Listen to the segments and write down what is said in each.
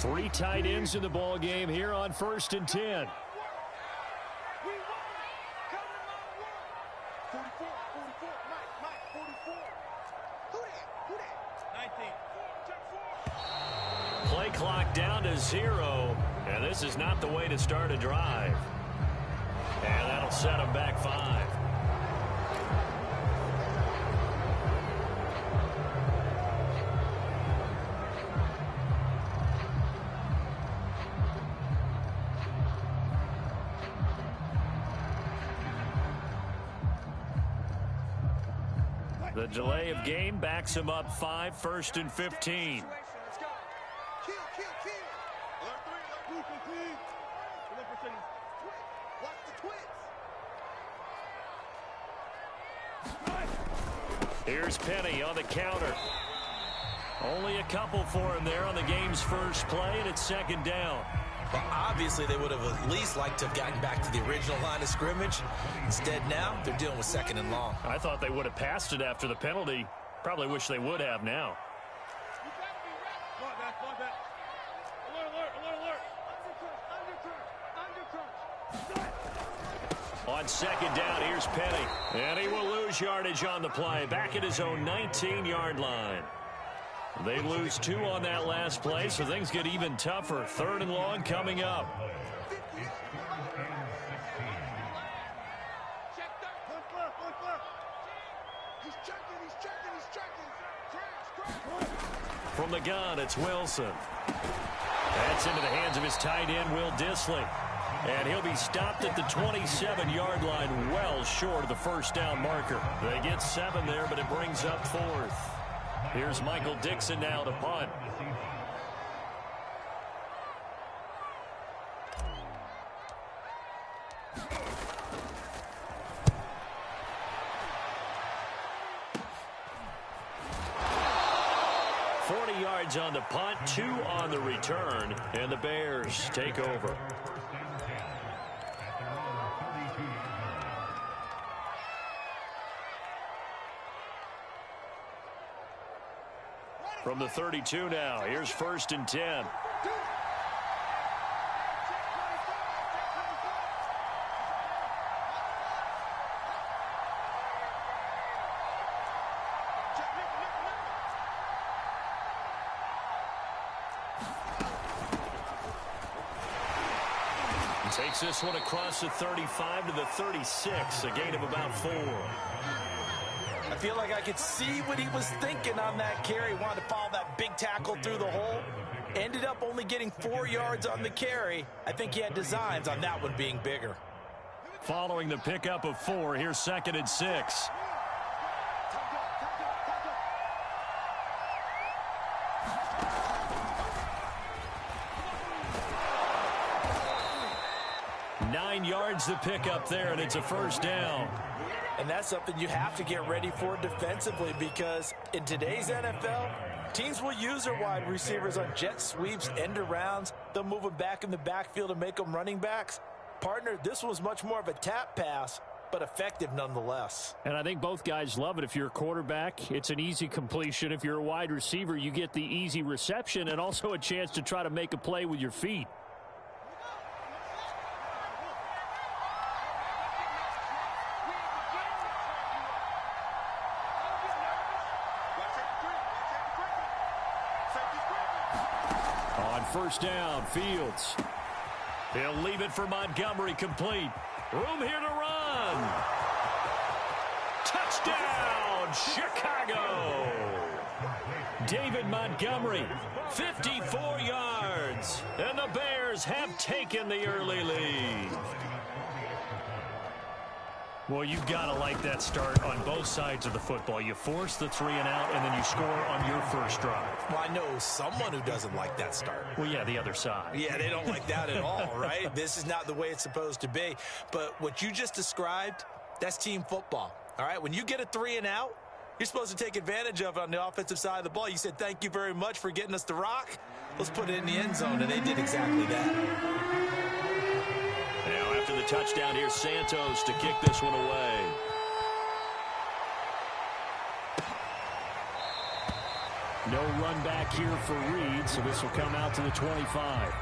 Three tight ends in the ball game here on 1st and 10. Play clock down to 0, and this is not the way to start a drive. And that'll set them back 5. The delay of game backs him up 5, 1st and 15. Here's Penny on the counter. Only a couple for him there on the game's first play, and it's 2nd down. Well, obviously, they would have at least liked to have gotten back to the original line of scrimmage. Instead, now, they're dealing with 2nd and long. I thought they would have passed it after the penalty. Probably wish they would have now. On 2nd down, here's Penny. And he will lose yardage on the play. Back at his own 19-yard line. They lose 2 on that last play, so things get even tougher. 3rd and long coming up. From the gun, it's Wilson. That's into the hands of his tight end, Will Dissly. And he'll be stopped at the 27-yard line, well short of the 1st down marker. They get 7 there, but it brings up 4th. Here's Michael Dixon now to punt. On the punt, 2 on the return, and the Bears take over. From the 32 now, here's 1st and 10. Takes this one across the 35 to the 36, a gain of about 4. I feel like I could see what he was thinking on that carry. Wanted to follow that big tackle through the hole. Ended up only getting 4 yards on the carry. I think he had designs on that one being bigger. Following the pickup of 4, here's 2nd and 6. Yards the pickup there, and it's a 1st down. And that's something you have to get ready for defensively, because in today's NFL, teams will use their wide receivers on jet sweeps, end arounds. They'll move them back in the backfield and make them running backs. Partner, this was much more of a tap pass, but effective nonetheless. And I think both guys love it. If you're a quarterback, it's an easy completion. If you're a wide receiver, you get the easy reception and also a chance to try to make a play with your feet. First down, Fields. He'll leave it for Montgomery, complete. Room here to run. Touchdown, Chicago. David Montgomery, 54 yards. And the Bears have taken the early lead. Well, you've got to like that start on both sides of the football. You force the 3 and out, and then you score on your first drive. Well, I know someone who doesn't like that start. Well, yeah, the other side. Yeah, they don't like that at all, right? This is not the way it's supposed to be. But what you just described, that's team football, all right? When you get a 3 and out, you're supposed to take advantage of it on the offensive side of the ball. You said, thank you very much for getting us the rock. Let's put it in the end zone, and they did exactly that. After the touchdown, here's Santos to kick this one away. No run back here for Reed, so this will come out to the 25.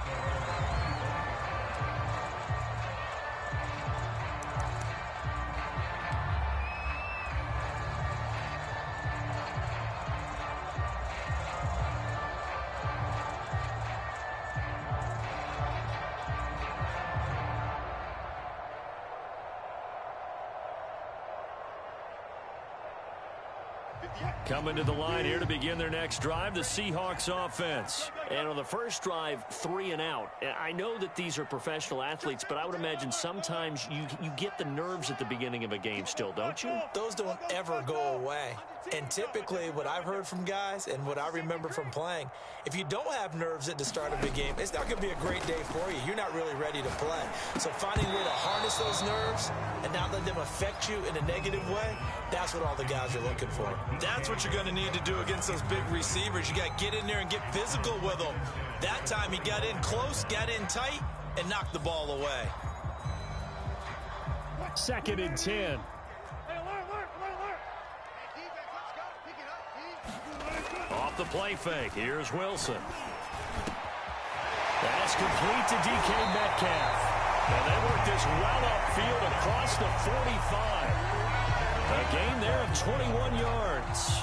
Coming to the line here to begin their next drive, the Seahawks offense. And on the first drive, 3 and out. I know that these are professional athletes, but I would imagine sometimes you get the nerves at the beginning of a game still, don't you? Those don't ever go away. And typically what I've heard from guys and what I remember from playing, if you don't have nerves at the start of a game, it's not going to be a great day for you. You're not really ready to play. So finding a way to harness those nerves and not let them affect you in a negative way, that's what all the guys are looking for. That's what you're going to need to do against those big receivers. You got to get in there and get physical with them. That time he got in close, got in tight, and knocked the ball away. 2nd and 10. Off the play fake, here's Wilson. That's complete to DK Metcalf. And they work this well upfield across the 45. A gain there of 21 yards.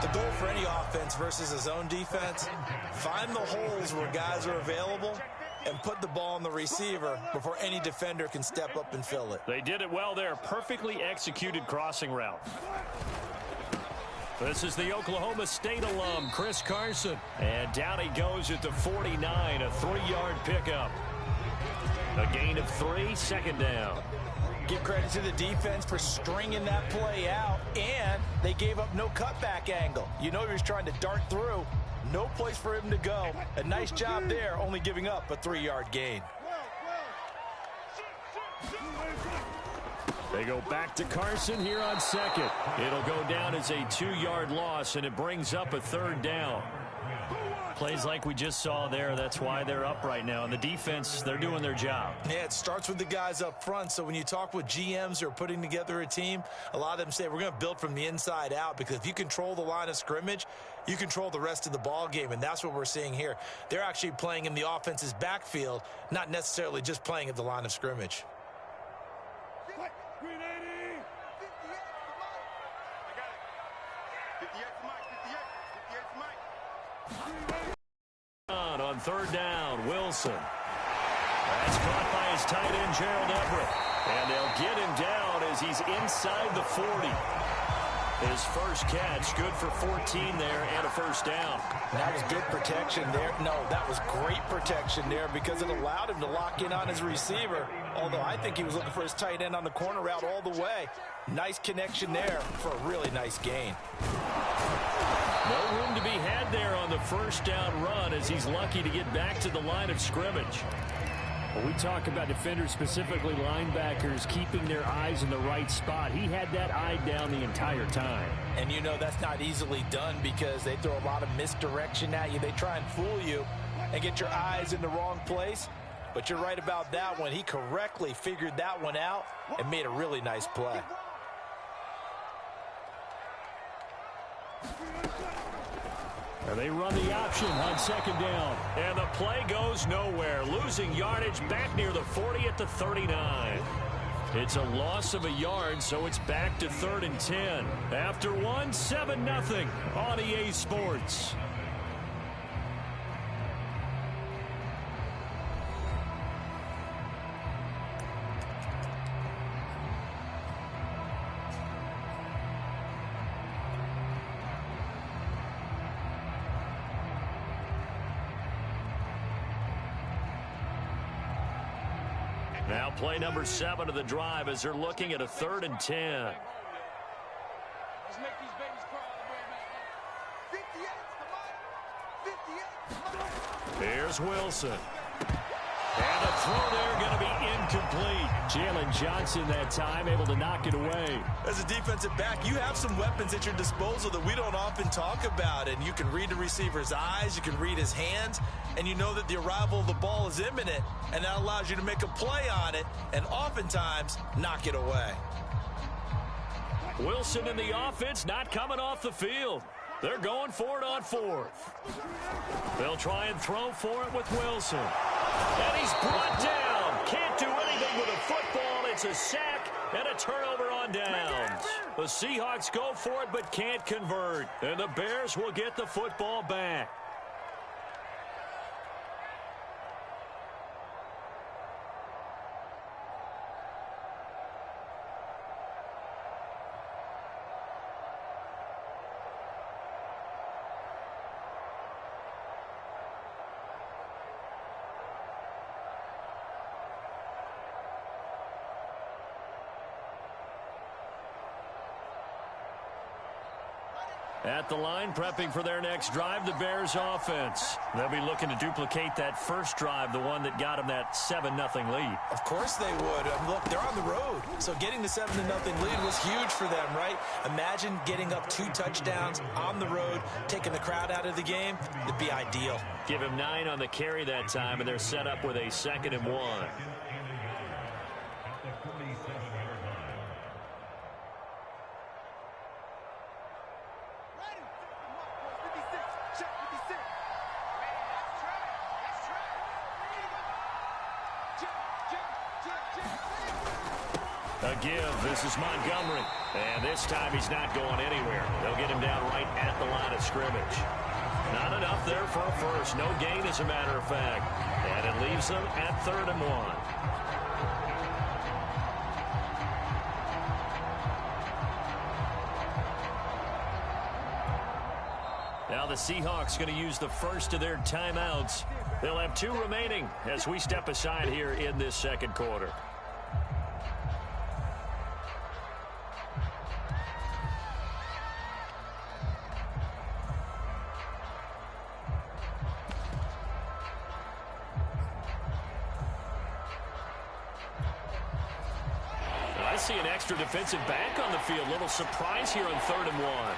The goal for any offense versus a zone defense, find the holes where guys are available and put the ball on the receiver before any defender can step up and fill it. They did it well there. Perfectly executed crossing route. This is the Oklahoma State alum, Chris Carson. And down he goes at the 49, a 3-yard pickup. A gain of 3, 2nd down. Give credit to the defense for stringing that play out, and they gave up no cutback angle. You know he was trying to dart through. No place for him to go. A nice job there, only giving up a 3-yard gain. They go back to Carson here on 2nd. It'll go down as a 2-yard loss, and it brings up a 3rd down. Plays like we just saw there, that's why they're up right now. And the defense, they're doing their job. Yeah, it starts with the guys up front. So when you talk with GMs who are putting together a team, a lot of them say we're going to build from the inside out, because if you control the line of scrimmage, you control the rest of the ball game, and that's what we're seeing here. They're actually playing in the offense's backfield, not necessarily just playing at the line of scrimmage. On 3rd down, Wilson. That's caught by his tight end, Gerald Everett. And they'll get him down as he's inside the 40. His first catch, good for 14 there and a 1st down. That was good protection there. No, that was great protection there because it allowed him to lock in on his receiver, although I think he was looking for his tight end on the corner route all the way. Nice connection there for a really nice gain. No room to be had there on the 1st down run as he's lucky to get back to the line of scrimmage. When we talk about defenders, specifically linebackers, keeping their eyes in the right spot, he had that eye down the entire time. And you know that's not easily done because they throw a lot of misdirection at you. They try and fool you and get your eyes in the wrong place. But you're right about that one. He correctly figured that one out and made a really nice play. And they run the option on 2nd down. And the play goes nowhere. Losing yardage back near the 40 at the 39. It's a loss of a yard, so it's back to 3rd and 10. After 7-0 on EA Sports. Now play number 7 of the drive as they're looking at a 3rd and 10. Here's Wilson. And a throw there going to be incomplete. Jalen Johnson that time able to knock it away. As a defensive back, you have some weapons at your disposal that we don't often talk about. And you can read the receiver's eyes, you can read his hands, and you know that the arrival of the ball is imminent. And that allows you to make a play on it and oftentimes knock it away. Wilson in the offense not coming off the field. They're going for it on fourth. They'll try and throw for it with Wilson. And he's brought down. Can't do anything with a football. It's a sack and a turnover on downs. The Seahawks go for it but can't convert. And the Bears will get the football back. At the line, prepping for their next drive, the Bears offense. They'll be looking to duplicate that first drive, the one that got them that 7-0 lead. Of course they would. Look, they're on the road, so getting the 7-0 lead was huge for them, right? Imagine getting up 2 touchdowns on the road, taking the crowd out of the game. It'd be ideal. Give him 9 on the carry that time, and they're set up with a 2nd and 1. A give. This is Montgomery. And this time he's not going anywhere. They'll get him down right at the line of scrimmage. Not enough there for a first. No gain, as a matter of fact. And it leaves them at 3rd and 1. Now the Seahawks going to use the first of their timeouts. They'll have 2 remaining as we step aside here in this second quarter. I see an extra defensive back on the field. Little surprise here on 3rd and 1.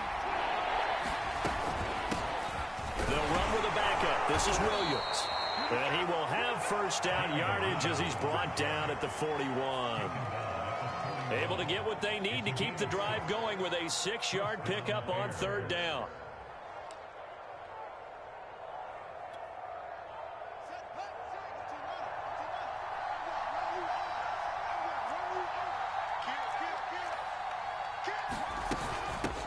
They'll run with a backup. This is Williams. And he will have first down yardage as he's brought down at the 41. Able to get what they need to keep the drive going with a 6-yard pickup on 3rd down.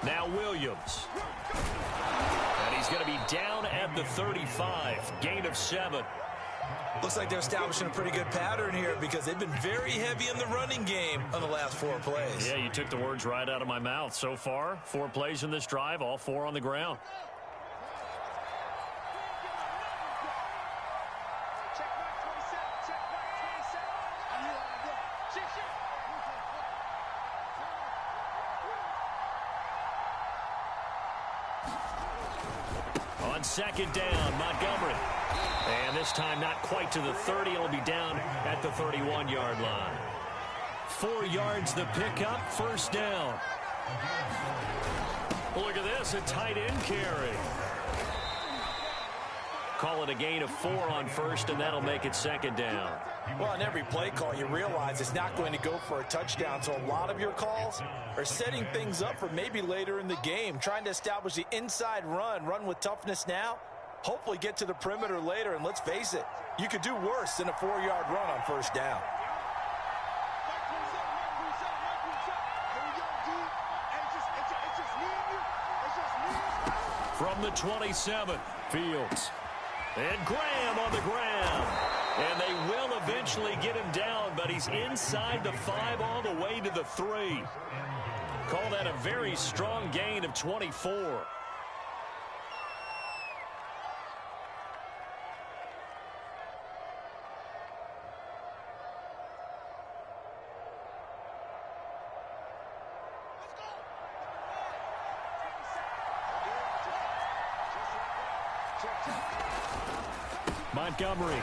Now Williams. And he's going to be down at the 35. Gain of 7. Looks like they're establishing a pretty good pattern here because they've been very heavy in the running game on the last 4 plays. Yeah, you took the words right out of my mouth. So far, 4 plays in this drive, all 4 on the ground. On 2nd down, Montgomery. And this time not quite to the 30. It'll be down at the 31-yard line. 4 yards the pickup, first down. Look at this, a tight end carry. Call it a gain of 4 on first, and that'll make it 2nd down. Well, in every play call, you realize it's not going to go for a touchdown, so a lot of your calls are setting things up for maybe later in the game, trying to establish the inside run with toughness now, hopefully get to the perimeter later, and let's face it, you could do worse than a 4-yard run on first down. From the 27, Fields. And Graham on the ground. And they will eventually get him down, but he's inside the 5 all the way to the 3. Call that a very strong gain of 24. Montgomery.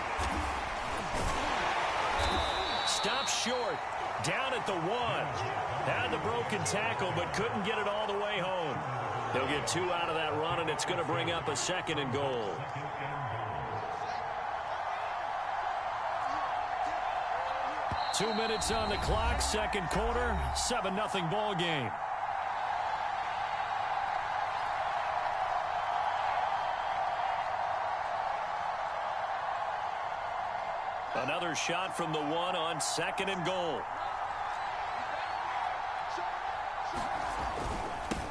Stopped short. Down at the 1. Had the broken tackle, but couldn't get it all the way home. They'll get 2 out of that run, and it's going to bring up a 2nd and goal. Two minutes on the clock, second quarter, 7-0 ball game. shot from the 1 on 2nd and goal.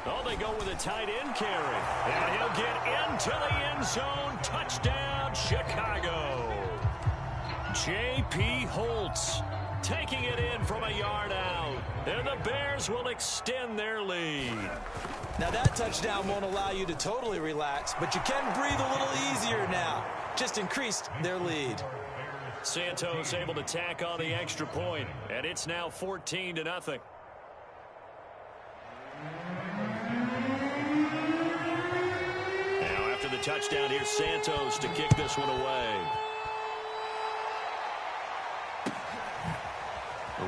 Oh, they go with a tight end carry. And he'll get into the end zone. Touchdown, Chicago. J.P. Holtz taking it in from a yard out. And the Bears will extend their lead. Now that touchdown won't allow you to totally relax, but you can breathe a little easier now. Just increased their lead. Santos able to tack on the extra point, and it's now 14-0. Now after the touchdown, here's Santos to kick this one away.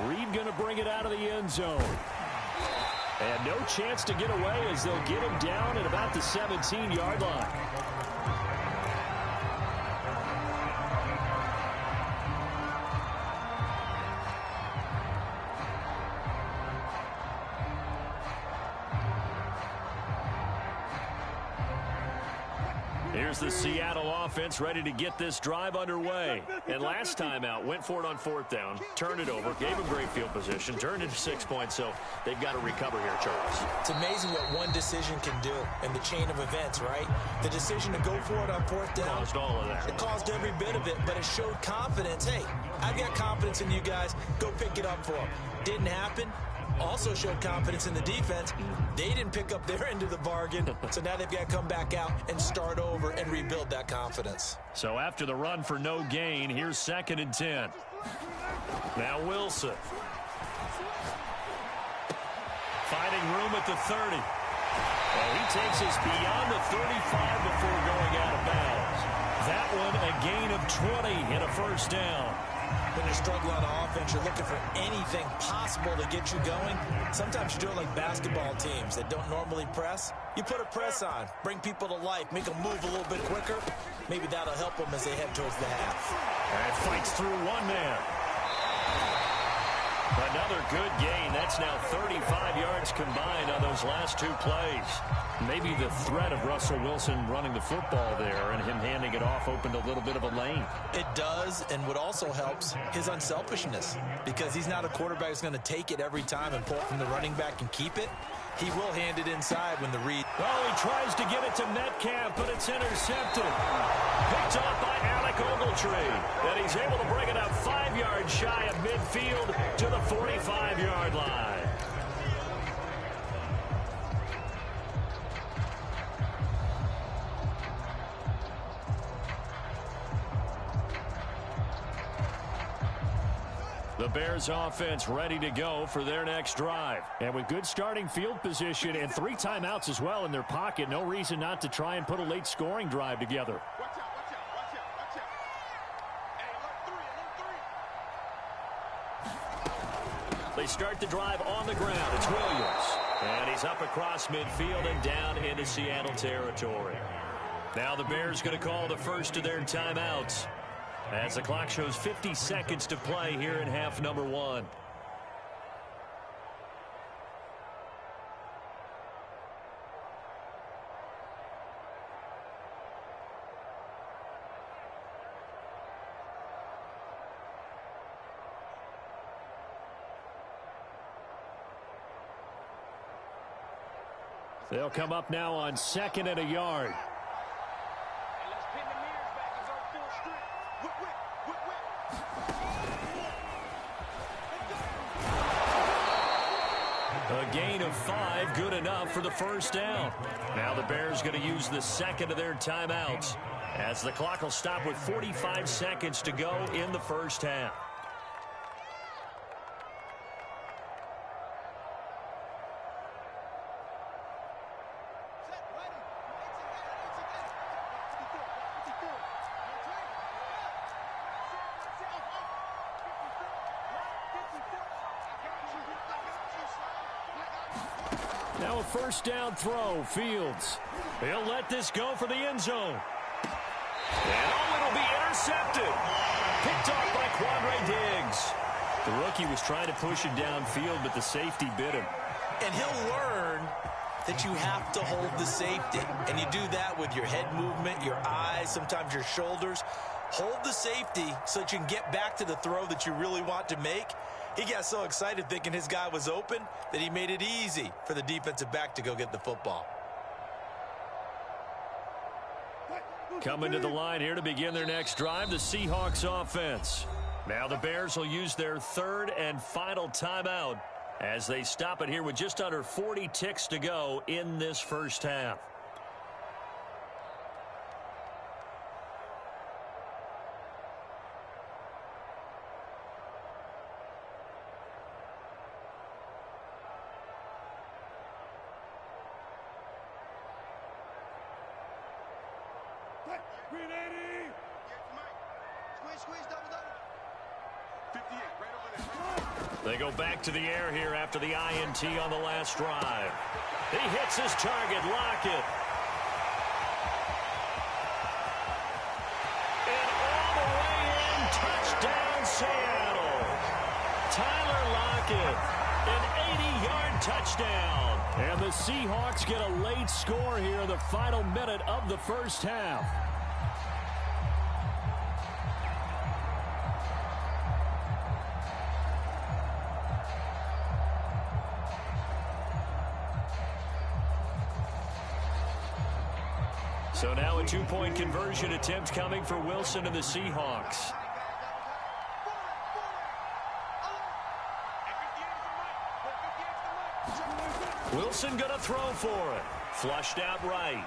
Reed going to bring it out of the end zone. And no chance to get away as they'll get him down at about the 17-yard line. Here's the Seattle offense ready to get this drive underway. And last time out, went for it on 4th down, turned it over, gave them great field position, turned it 6 points, so they've got to recover here, Charles. It's amazing what one decision can do in the chain of events, right? The decision to go for it on 4th down. Caused all of that. It caused every bit of it, but it showed confidence. Hey, I've got confidence in you guys. Go pick it up for them. Didn't happen. Also showed confidence in the defense. They didn't pick up their end of the bargain, so now they've got to come back out and start over and rebuild that confidence. So after the run for no gain, here's 2nd and 10. Now Wilson. Finding room at the 30. And he takes us beyond the 35 before going out of bounds. That one a gain of 20 and a first down. When you're struggling on offense, you're looking for anything possible to get you going. Sometimes you do it like basketball teams that don't normally press. You put a press on, bring people to life, make them move a little bit quicker. Maybe that'll help them as they head towards the half. And fights through one man. Another good gain. That's now 35 yards combined on those last 2 plays. Maybe the threat of Russell Wilson running the football there and him handing it off opened a little bit of a lane. It does, and what also helps, his unselfishness. Because he's not a quarterback who's going to take it every time and pull from the running back and keep it. He will hand it inside when the read. Oh, he tries to get it to Metcalf, but it's intercepted. Picked off by Alec Ogletree. And he's able to bring it up 5 yards shy of midfield to the 45-yard line. The Bears offense ready to go for their next drive. And with good starting field position and 3 timeouts as well in their pocket, no reason not to try and put a late scoring drive together. They start the drive on the ground. It's Williams. And he's up across midfield and down into Seattle territory. Now the Bears going to call the first of their timeouts, as the clock shows 50 seconds to play here in half number 1. They'll come up now on 2nd and a yard. A gain of 5, good enough for the first down. Now the Bears going to use the second of their timeouts, as the clock will stop with 45 seconds to go in the first half. Now a first down throw, Fields. He'll let this go for the end zone. And it'll be intercepted. Picked off by Quandre Diggs. The rookie was trying to push it downfield, but the safety bit him. And he'll learn that you have to hold the safety. And you do that with your head movement, your eyes, sometimes your shoulders. Hold the safety so that you can get back to the throw that you really want to make. He got so excited thinking his guy was open that he made it easy for the defensive back to go get the football. Coming to the line here to begin their next drive, the Seahawks offense. Now the Bears will use their third and final timeout as they stop it here with just under 40 ticks to go in this first half. They go back to the air here after the INT on the last drive. He hits his target, Lockett. And all the way in, touchdown Seattle. Tyler Lockett, an 80-yard touchdown. And the Seahawks get a late score here in the final minute of the first half. So now a two-point conversion attempt coming for Wilson and the Seahawks. Wilson going to throw for it. Flushed out right.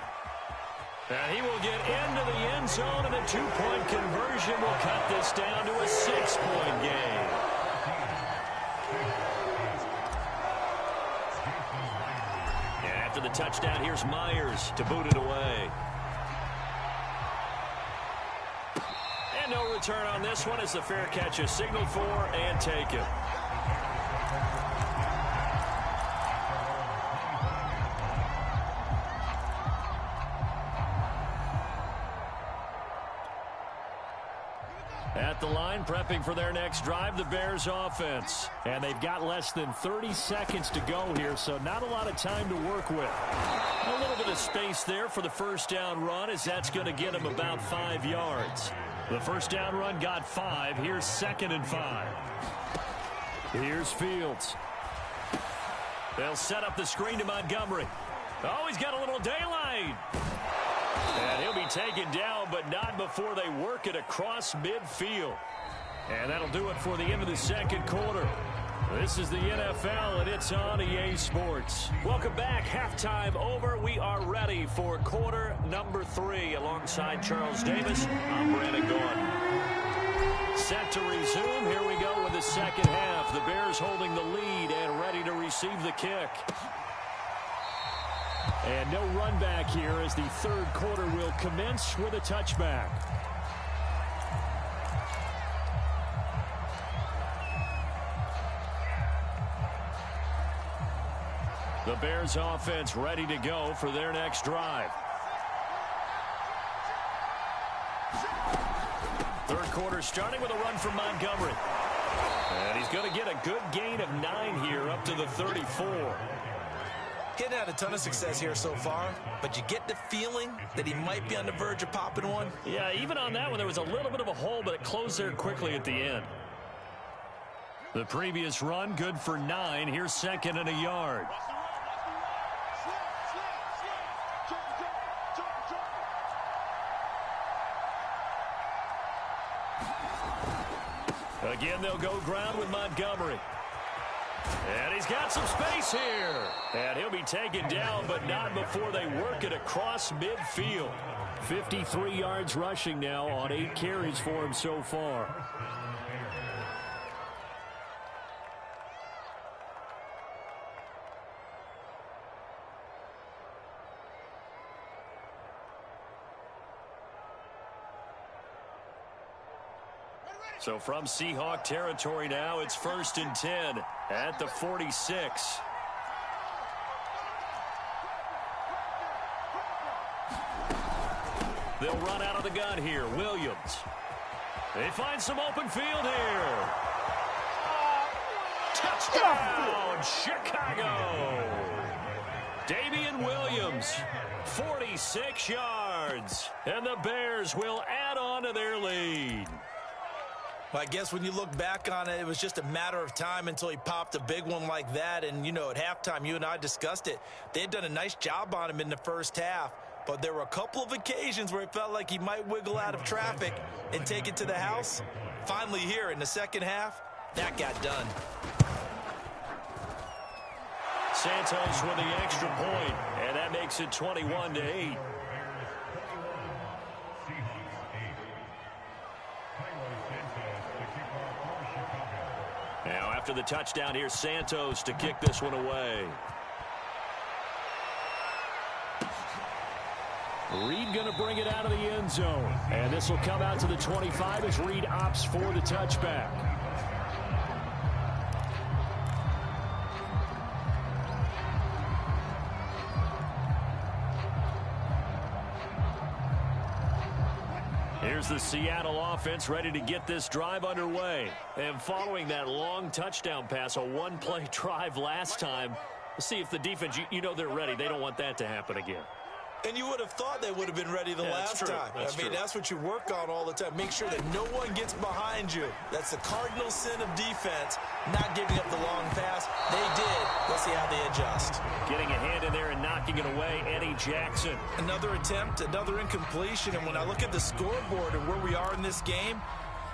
And he will get into the end zone, and a two-point conversion will cut this down to a 6-point game. And after the touchdown, here's Myers to boot it away. And no return on this one as the fair catch is signaled for and taken. At the line, prepping for their next drive, the Bears offense. And they've got less than 30 seconds to go here, so not a lot of time to work with. A little bit of space there for the first down run, as that's going to get them about 5 yards. The first down run got 5. Here's 2nd and 5. Here's Fields. They'll set up the screen to Montgomery. Oh, he's got a little daylight. And he'll be taken down, but not before they work it across midfield. And that'll do it for the end of the second quarter. This is the NFL, and it's on EA Sports. Welcome back. Halftime over. We are ready for quarter number 3. Alongside Charles Davis, I'm Brandon Gordon. Set to resume. Here we go with the second half. The Bears holding the lead and ready to receive the kick. And no run back here as the third quarter will commence with a touchback. The Bears offense ready to go for their next drive. Third quarter starting with a run from Montgomery. And he's going to get a good gain of 9 here up to the 34. Getting had a ton of success here so far, but you get the feeling that he might be on the verge of popping one. Yeah, even on that one, there was a little bit of a hole, but it closed there quickly at the end. The previous run, good for 9. Here's 2nd and a yard. Again, they'll go ground with Montgomery. And he's got some space here. And he'll be taken down, but not before they work it across midfield. 53 yards rushing now on 8 carries for him so far. So from Seahawk territory now, it's 1st and 10 at the 46. They'll run out of the gun here. Williams. They find some open field here. Touchdown, Chicago. Damian Williams, 46 yards. And the Bears will add on to their lead. Well, I guess when you look back on it, it was just a matter of time until he popped a big one like that. And, you know, at halftime, you and I discussed it. They had done a nice job on him in the first half. But there were a couple of occasions where it felt like he might wiggle out of traffic and take it to the house. Finally here in the second half, that got done. Santos with the extra point, and that makes it 21-8. Now after the touchdown, here's Santos to kick this one away. Reed going to bring it out of the end zone. And this will come out to the 25 as Reed opts for the touchback. Here's the Seattle offense ready to get this drive underway. And following that long touchdown pass, a one-play drive last time, we'll see if the defense, you know they're ready. They don't want that to happen again. And you would have thought they would have been ready the last time. That's what you work on all the time. Make sure that no one gets behind you. That's the cardinal sin of defense, not giving up the long pass. They did. Let's see how they adjust. Getting a hand in there and knocking it away, Eddie Jackson. Another attempt, another incompletion. And when I look at the scoreboard and where we are in this game,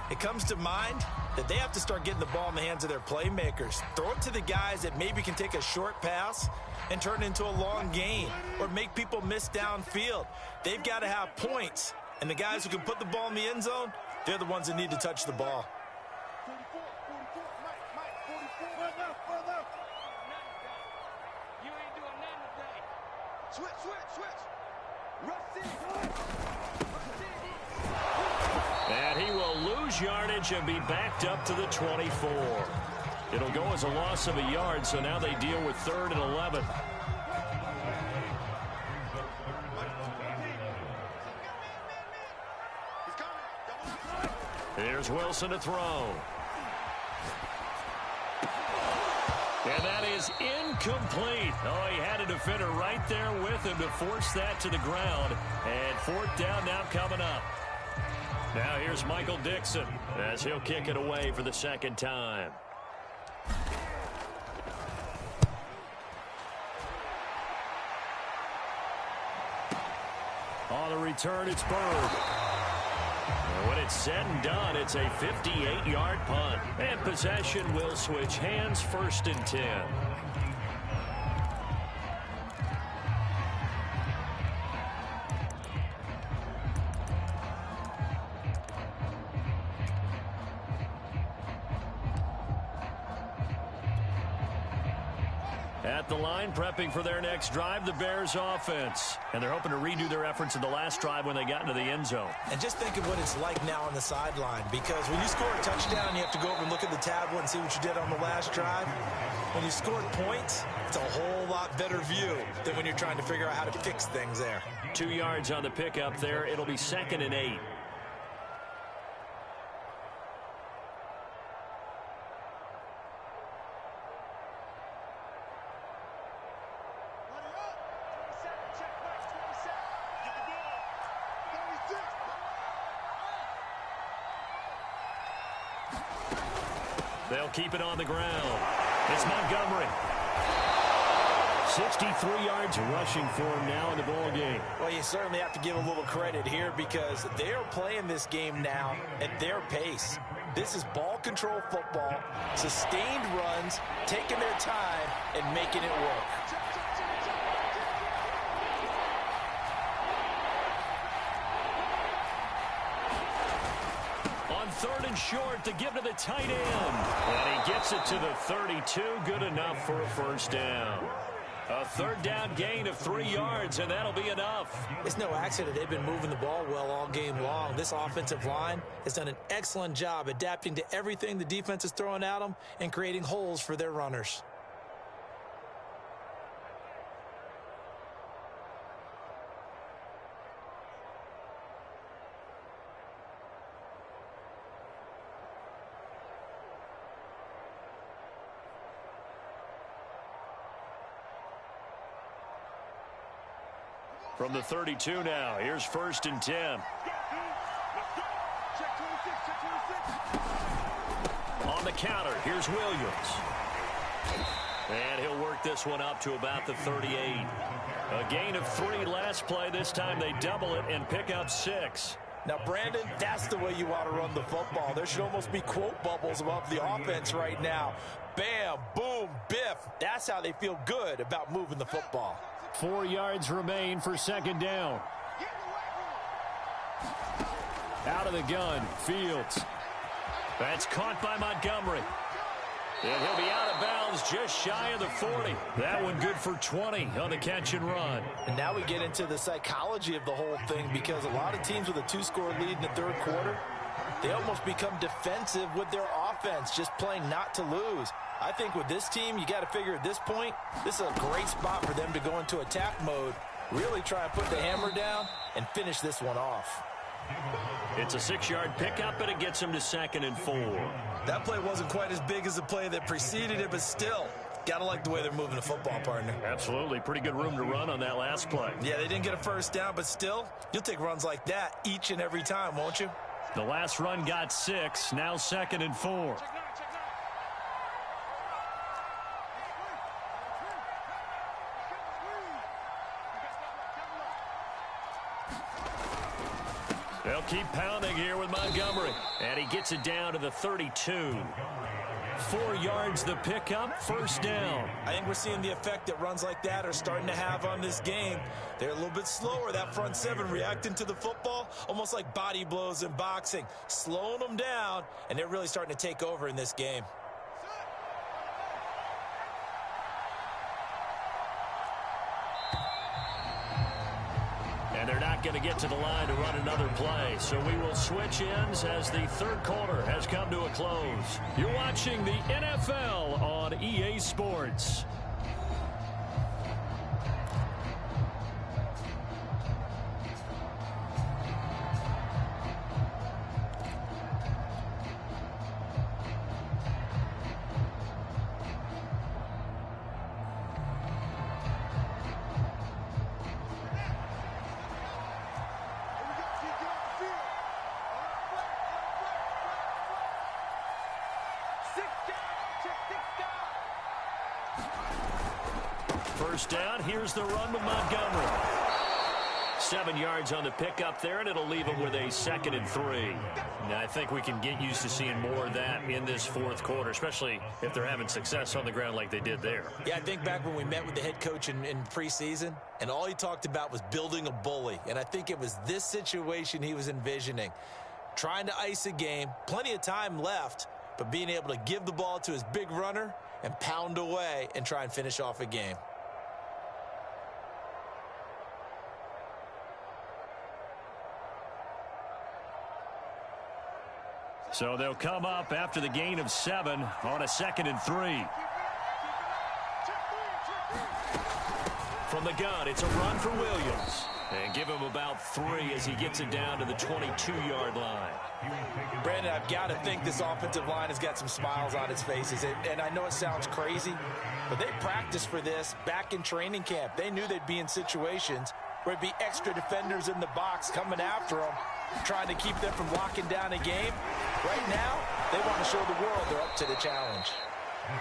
it comes to mind that they have to start getting the ball in the hands of their playmakers. Throw it to the guys that maybe can take a short pass and turn it into a long gain or make people miss downfield. They've got to have points. And the guys who can put the ball in the end zone, they're the ones that need to touch the ball. And he will lose yardage and be backed up to the 24. It'll go as a loss of a yard, so now they deal with 3rd and 11. Here's Wilson to throw. And that is incomplete. Oh, he had a defender right there with him to force that to the ground. And 4th down now coming up. Now here's Michael Dixon as he'll kick it away for the 2nd time. On the return, it's Bird. And when it's said and done, it's a 58-yard punt. And possession will switch hands, 1st and 10. At the line, prepping for their next drive, the Bears offense. And they're hoping to redo their efforts in the last drive when they got into the end zone. And just think of what it's like now on the sideline, because when you score a touchdown, you have to go over and look at the tablet and see what you did on the last drive. When you scored points, it's a whole lot better view than when you're trying to figure out how to fix things there. 2 yards on the pickup there. It'll be 2nd and 8. They'll keep it on the ground. It's Montgomery. 63 yards rushing for him now in the ball game. Well, you certainly have to give a little credit here because they are playing this game now at their pace. This is ball control football, sustained runs, taking their time and making it work. On 3rd and short to give to the tight end. And he gets it to the 32. Good enough for a 1st down. A 3rd down gain of 3 yards, and that'll be enough. It's no accident they've been moving the ball well all game long. This offensive line has done an excellent job adapting to everything the defense is throwing at them and creating holes for their runners. From the 32 now, here's 1st and 10. On the counter, here's Williams. And he'll work this one up to about the 38. A gain of 3 last play. This time they double it and pick up 6. Now, Brandon, that's the way you want to run the football. There should almost be quote bubbles above the offense right now. Bam, boom, biff. That's how they feel good about moving the football. 4 yards remain for 2nd down. Out of the gun, Fields. That's caught by Montgomery. And he'll be out of bounds just shy of the 40. That one good for 20 on the catch and run. And now we get into the psychology of the whole thing, because a lot of teams with a 2-score lead in the 3rd quarter, they almost become defensive with their offense, just playing not to lose. I think with this team, you got to figure at this point, this is a great spot for them to go into attack mode, really try and put the hammer down and finish this one off. It's a 6-yard pickup, but it gets him to 2nd and 4. That play wasn't quite as big as the play that preceded it, but still, got to like the way they're moving the football, partner. Absolutely. Pretty good room to run on that last play. Yeah, they didn't get a 1st down, but still, you'll take runs like that each and every time, won't you? The last run got 6, now 2nd and 4. They'll keep pounding here with Montgomery. And he gets it down to the 32. 4 yards the pickup, 1st down. I think we're seeing the effect that runs like that are starting to have on this game. They're a little bit slower, that front 7, reacting to the football, almost like body blows in boxing, slowing them down, and they're really starting to take over in this game. And they're not going to get to the line to run another play. So we will switch ends as the 3rd quarter has come to a close. You're watching the NFL on EA Sports. First down, here's the run with Montgomery. 7 yards on the pickup there, and it'll leave him with a 2nd and 3. Now, I think we can get used to seeing more of that in this 4th quarter, especially if they're having success on the ground like they did there. Yeah, I think back when we met with the head coach in preseason, and all he talked about was building a bully. And I think it was this situation he was envisioning. Trying to ice a game, plenty of time left, but being able to give the ball to his big runner and pound away and try and finish off a game. So they'll come up after the gain of 7 on a 2nd and 3. From the gun, it's a run for Williams. And give him about 3 as he gets it down to the 22-yard line. Brandon, I've got to think this offensive line has got some smiles on its faces. And I know it sounds crazy, but they practiced for this back in training camp. They knew they'd be in situations where it'd be extra defenders in the box coming after them, trying to keep them from locking down a game. Right now, they want to show the world they're up to the challenge.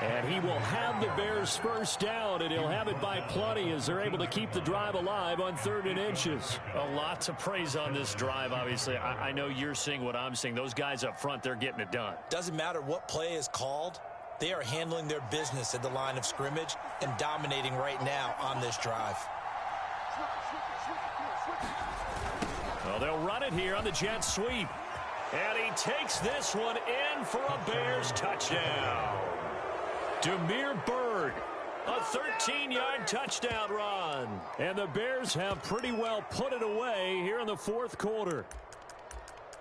And he will have the Bears 1st down, and he'll have it by plenty as they're able to keep the drive alive on 3rd and inches. A lot to praise on this drive, obviously. I know you're seeing what I'm seeing. Those guys up front, they're getting it done. Doesn't matter what play is called. They are handling their business at the line of scrimmage and dominating right now on this drive. Well, they'll run it here on the jet sweep. And he takes this one in for a Bears touchdown. Demir Bird, a 13-yard touchdown run. And the Bears have pretty well put it away here in the 4th quarter.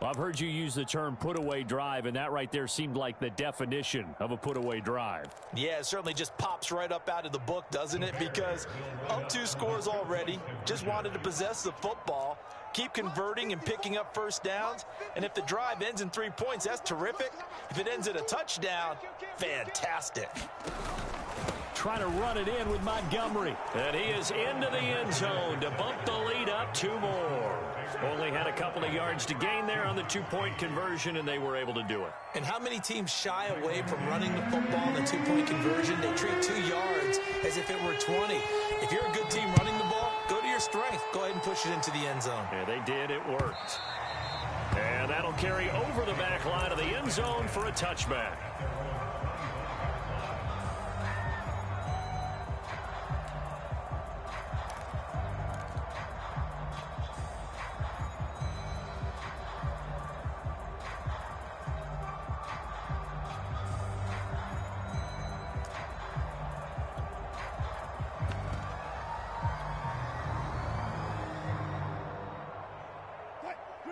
Well, I've heard you use the term put-away drive, and that right there seemed like the definition of a put-away drive. Yeah, it certainly just pops right up out of the book, doesn't it? Because up 2 scores already, just wanted to possess the football, keep converting and picking up 1st downs. And if the drive ends in 3 points, that's terrific. If it ends in a touchdown, fantastic. try to run it in with Montgomery. And he is into the end zone to bump the lead up 2 more. Only had a couple of yards to gain there on the 2-point conversion, and they were able to do it. And how many teams shy away from running the football in the 2-point conversion? They treat 2 yards as if it were 20. If you're a good team running the ball, go to your strength. Go ahead and push it into the end zone. Yeah, they did. It worked. And that'll carry over the back line of the end zone for a touchback.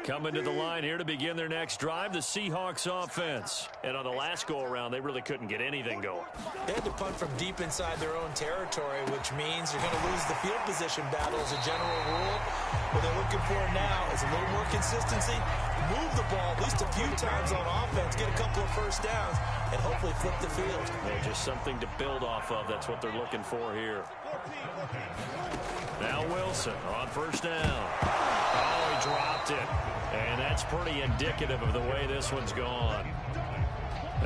Coming to the line here to begin their next drive, the Seahawks offense. And on the last go-around, they really couldn't get anything going. They had to punt from deep inside their own territory, which means you're going to lose the field position battle as a general rule. What they're looking for now is a little more consistency, move the ball at least a few times on offense, get a couple of first downs, and hopefully flip the field. Yeah, just something to build off of. That's what they're looking for here. Now Wilson on first down. Oh, he dropped it. And that's pretty indicative of the way this one's gone.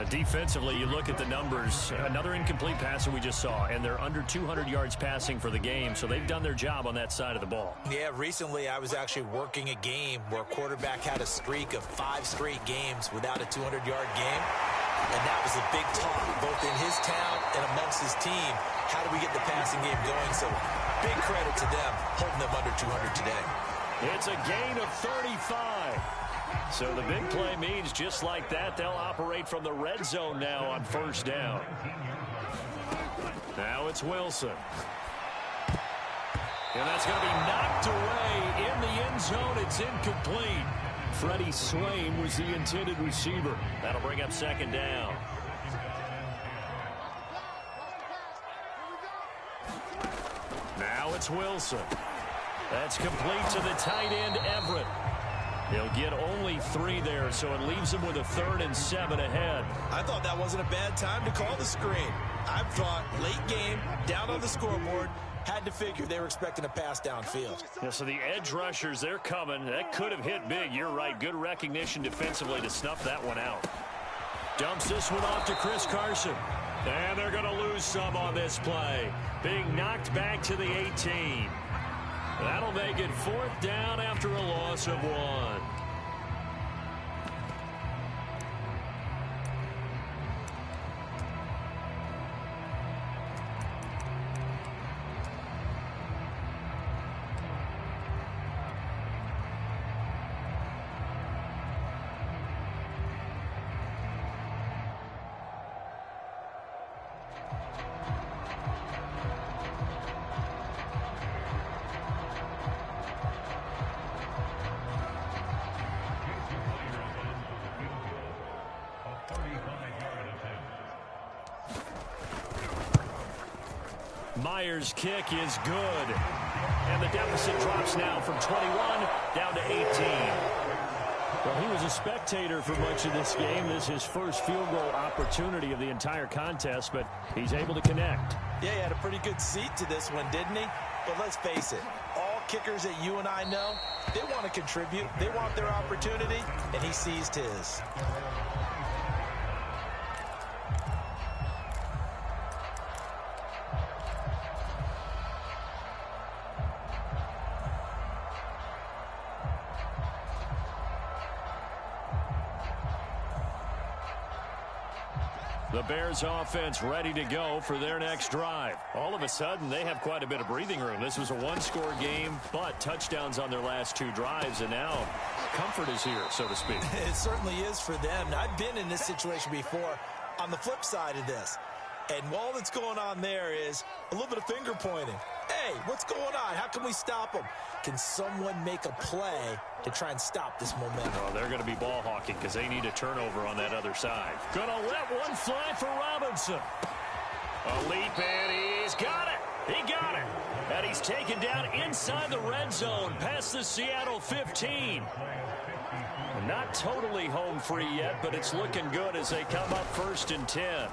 Defensively, you look at the numbers. Another incomplete passer we just saw, and they're under 200 yards passing for the game, so they've done their job on that side of the ball. Yeah, recently I was actually working a game where a quarterback had a streak of 5 straight games without a 200-yard game, and that was a big talk both in his town and amongst his team. How do we get the passing game going? So big credit to them holding them under 200 today. It's a gain of 35. So the big play means just like that, they'll operate from the red zone now on first down. Now it's Wilson. And that's going to be knocked away in the end zone. It's incomplete. Freddie Swain was the intended receiver. That'll bring up second down. Now it's Wilson. That's complete to the tight end, Everett. He'll get only 3 there, so it leaves him with a 3rd and 7 ahead. I thought that wasn't a bad time to call the screen. I thought late game, down on the scoreboard, had to figure they were expecting a pass downfield. Yeah, so the edge rushers, they're coming. That could have hit big. You're right. Good recognition defensively to snuff that one out. Dumps this one off to Chris Carson. And they're going to lose some on this play. Being knocked back to the 18. That'll make it 4th down after a loss of 1. Myers' kick is good. And the deficit drops now from 21 down to 18. Well, he was a spectator for much of this game. This is his first field goal opportunity of the entire contest, but he's able to connect. Yeah, he had a pretty good seat to this one, didn't he? But let's face it, all kickers that you and I know, they want to contribute. They want their opportunity, and he seized his. The Bears offense ready to go for their next drive. All of a sudden, they have quite a bit of breathing room. This was a 1-score game, but touchdowns on their last 2 drives, and now comfort is here, so to speak. It certainly is for them. I've been in this situation before on the flip side of this. And all that's going on there is a little bit of finger pointing. Hey, what's going on? How can we stop them? Can someone make a play to try and stop this momentum? Oh, they're going to be ball hawking because they need a turnover on that other side. Going to let one fly for Robinson. A leap, and he's got it. He got it. And he's taken down inside the red zone past the Seattle 15. Not totally home free yet, but it's looking good as they come up 1st and 10.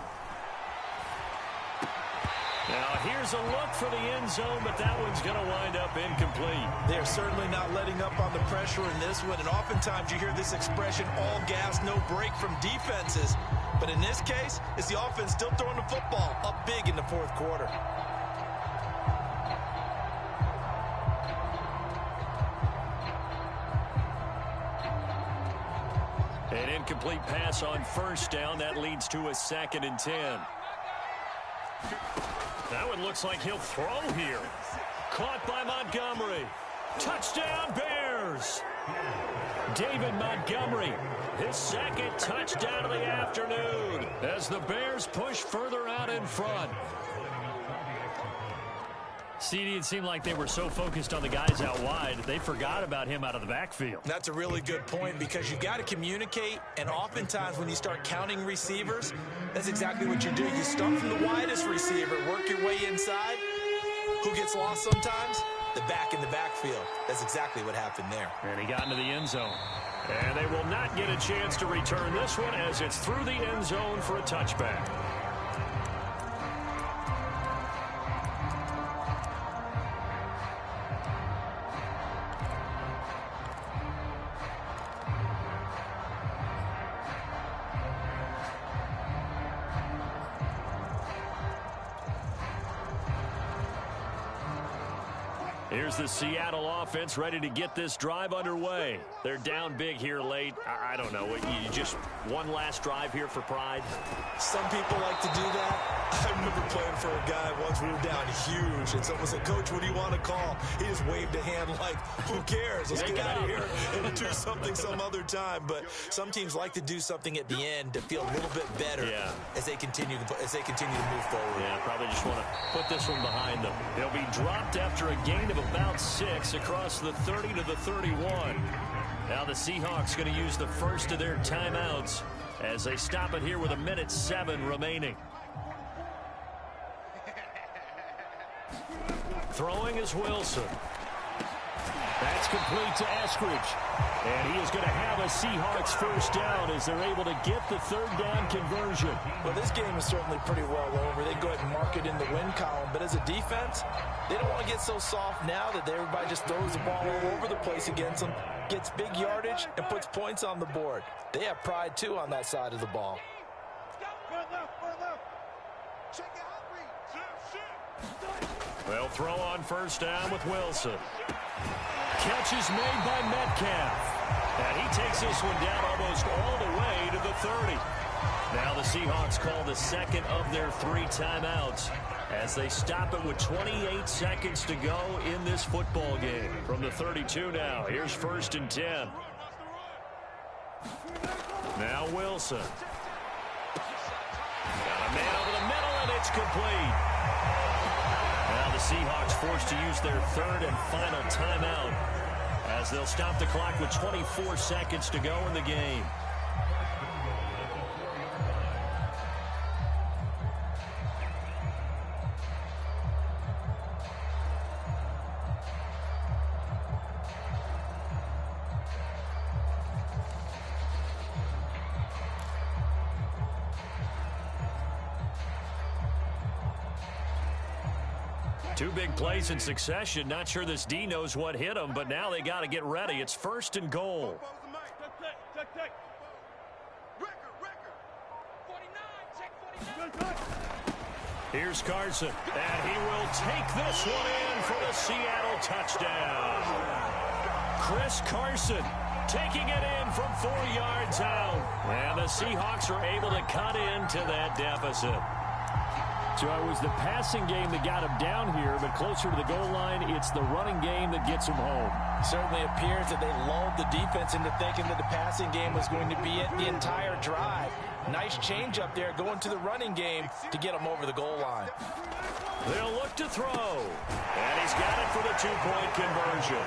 Now here's a look for the end zone, but that one's going to wind up incomplete. They're certainly not letting up on the pressure in this one, and oftentimes you hear this expression, all gas, no break from defenses. But in this case, it's the offense still throwing the football up big in the fourth quarter. An incomplete pass on first down. That leads to a 2nd and 10. That one looks like he'll throw here. Caught by Montgomery. Touchdown, Bears! David Montgomery, his 2nd touchdown of the afternoon as the Bears push further out in front. CD, it seemed like they were so focused on the guys out wide, they forgot about him out of the backfield. That's a really good point because you've got to communicate, and oftentimes when you start counting receivers, that's exactly what you do. You start from the widest receiver, work your way inside. Who gets lost sometimes? The back in the backfield. That's exactly what happened there. And he got into the end zone. And they will not get a chance to return this one as it's through the end zone for a touchback. Here's the Seattle offense ready to get this drive underway. They're down big here late. I don't know. You just one last drive here for pride? Some people like to do that. I remember playing for a guy once. We were down huge, and someone said, "Coach, what do you want to call?" He just waved a hand like, "Who cares? Let's get out of here and do something some other time." But some teams like to do something at the end to feel a little bit better as they continue to move forward. Yeah, probably just want to put this one behind them. They'll be dropped after a gain of about 6 across the 30 to the 31. Now the Seahawks going to use the first of their timeouts as they stop it here with 1:07 remaining. Throwing is Wilson. That's complete to Eskridge. And he is going to have a Seahawks first down as they're able to get the 3rd down conversion. Well, this game is certainly pretty well over. They go ahead and mark it in the win column. But as a defense, they don't want to get so soft now that everybody just throws the ball all over the place against them, gets big yardage, and puts points on the board. They have pride, too, on that side of the ball. They'll throw on first down with Wilson. Catch is made by Metcalf. And he takes this one down almost all the way to the 30. Now the Seahawks call the 2nd of their 3 timeouts as they stop it with 28 seconds to go in this football game. From the 32 now, here's 1st and 10. Now Wilson. Got a man over the middle, and it's complete. Now the Seahawks forced to use their 3rd and final timeout as they'll stop the clock with 24 seconds to go in the game. Two big plays in succession. Not sure this D knows what hit him, but now they got to get ready. It's 1st and goal. Here's Carson, and he will take this one in for the Seattle touchdown. Chris Carson taking it in from 4 yards out. And the Seahawks are able to cut into that deficit. So it was the passing game that got him down here, but closer to the goal line, it's the running game that gets him home. Certainly appears that they lulled the defense into thinking that the passing game was going to be it the entire drive. Nice change up there going to the running game to get him over the goal line. They'll look to throw, and he's got it for the 2-point conversion.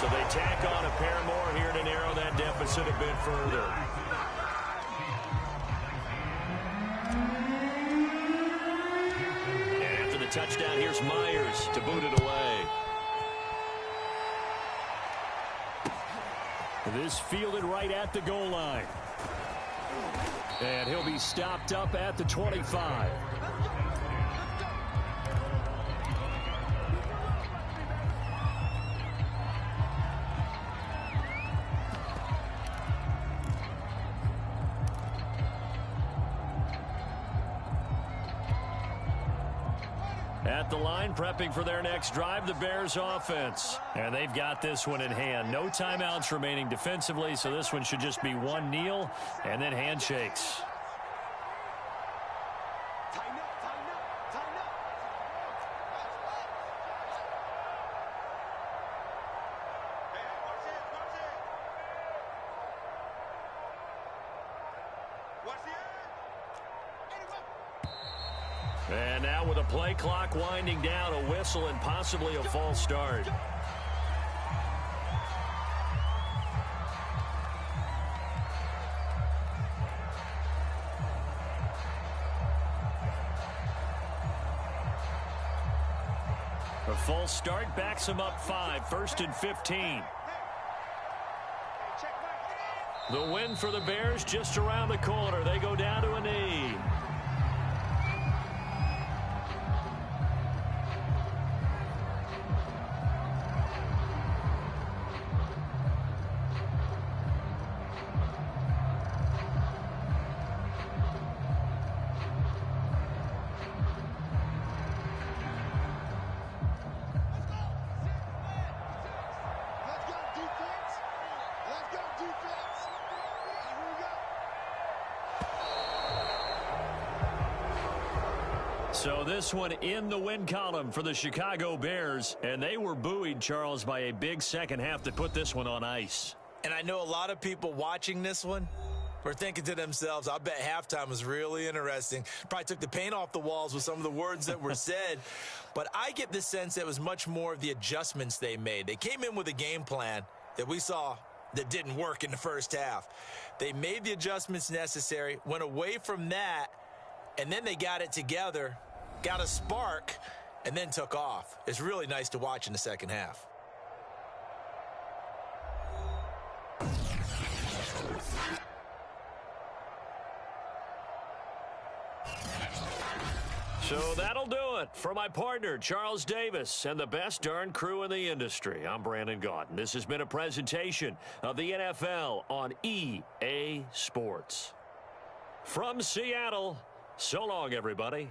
So they tack on a pair more here to narrow that deficit a bit further. Touchdown, here's Myers to boot it away. This fielded right at the goal line. And he'll be stopped up at the 25. At the line, prepping for their next drive, the Bears offense. And they've got this one in hand. No timeouts remaining defensively, so this one should just be one kneel and then handshakes. And now with a play clock winding down, a whistle and possibly a false start. A false start backs him up 5, 1st and 15. The win for the Bears just around the corner. They go down to a knee. So this one in the win column for the Chicago Bears, and they were buoyed, Charles, by a big second half that put this one on ice. And I know a lot of people watching this one were thinking to themselves, I bet halftime was really interesting. Probably took the paint off the walls with some of the words that were said. But I get the sense that it was much more of the adjustments they made. They came in with a game plan that we saw that didn't work in the first half. They made the adjustments necessary, went away from that, and then they got it together, got a spark, and then took off. It's really nice to watch in the second half. So that'll do it for my partner, Charles Davis, and the best darn crew in the industry. I'm Brandon Gaudin. This has been a presentation of the NFL on EA Sports. From Seattle, so long, everybody.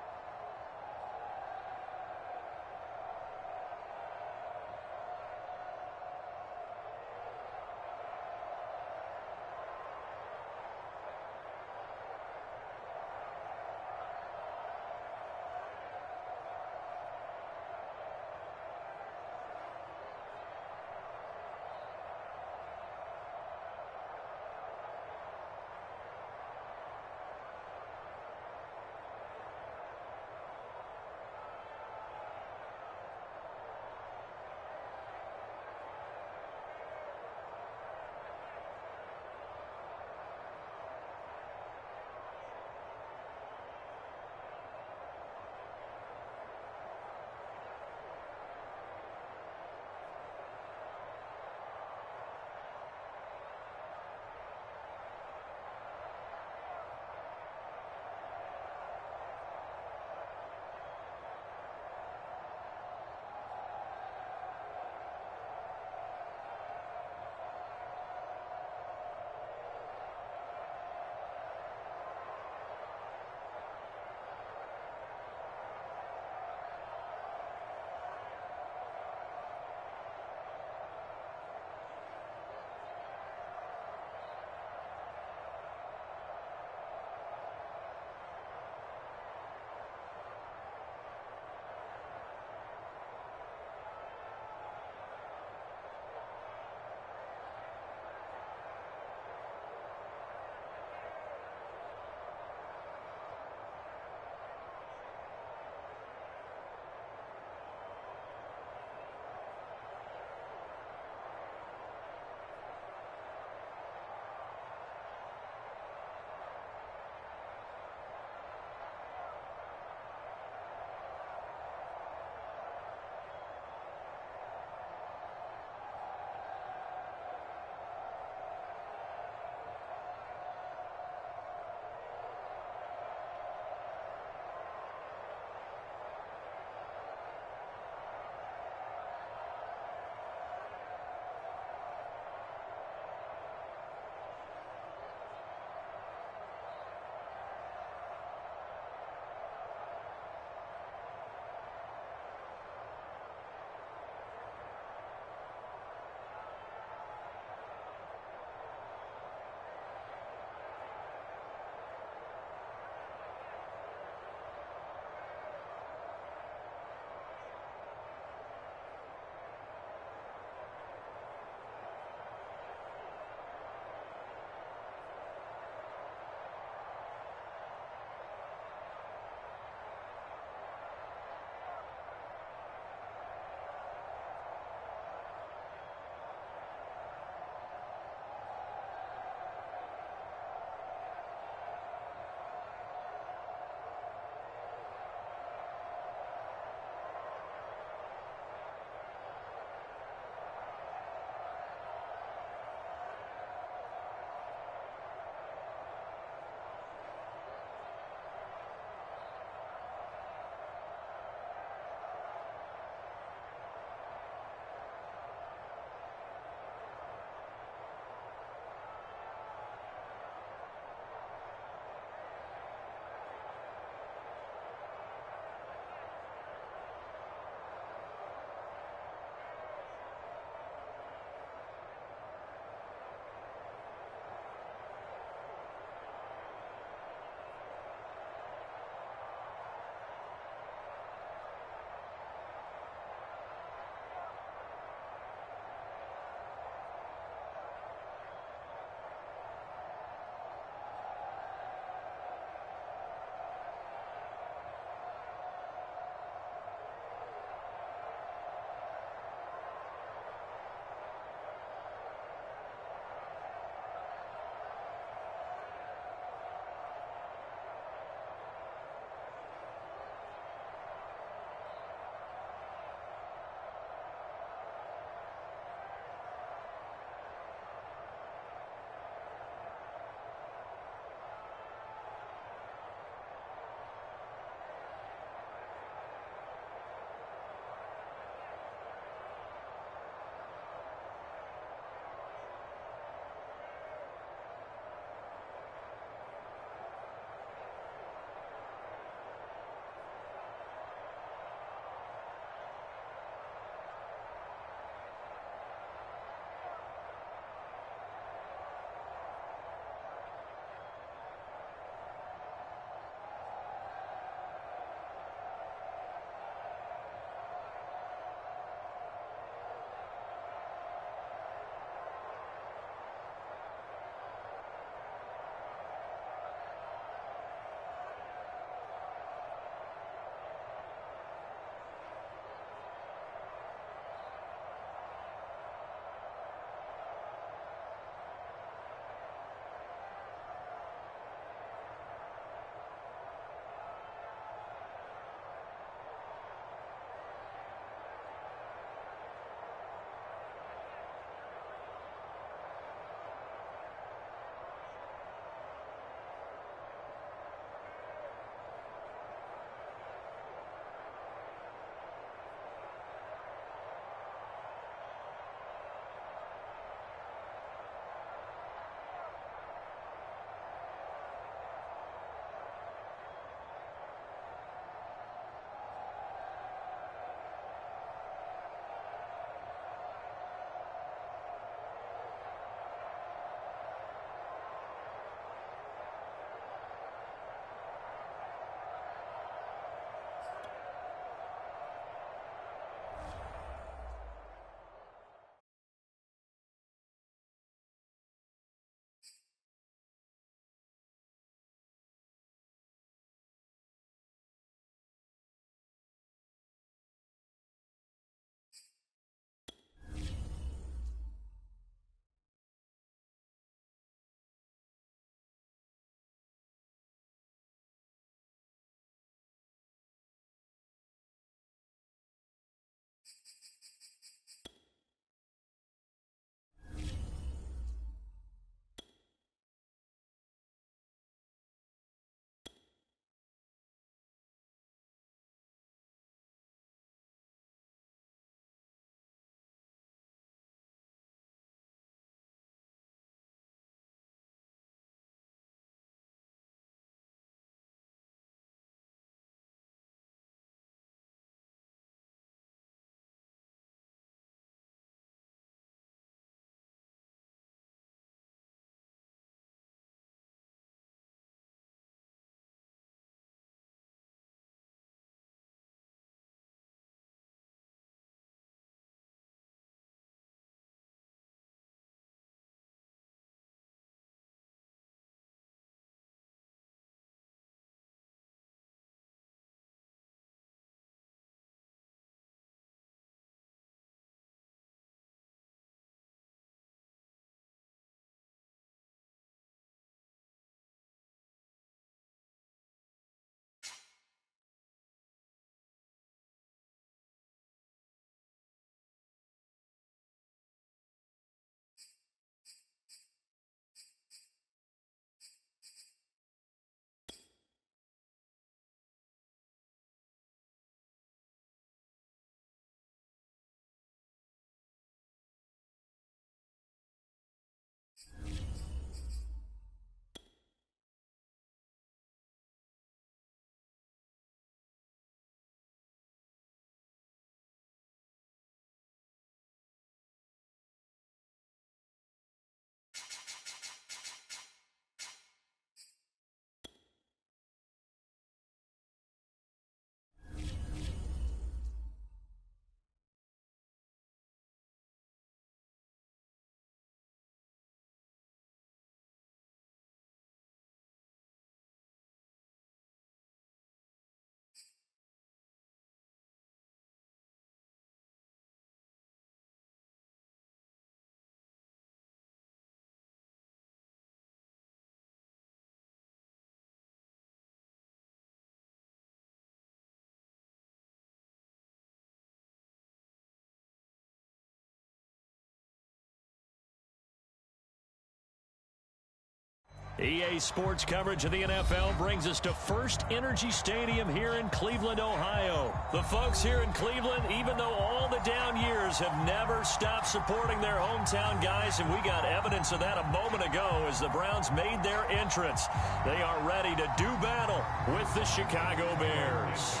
EA Sports coverage of the NFL brings us to First Energy Stadium here in Cleveland, Ohio. The folks here in Cleveland, even though all the down years, have never stopped supporting their hometown guys, and we got evidence of that a moment ago as the Browns made their entrance. They are ready to do battle with the Chicago Bears.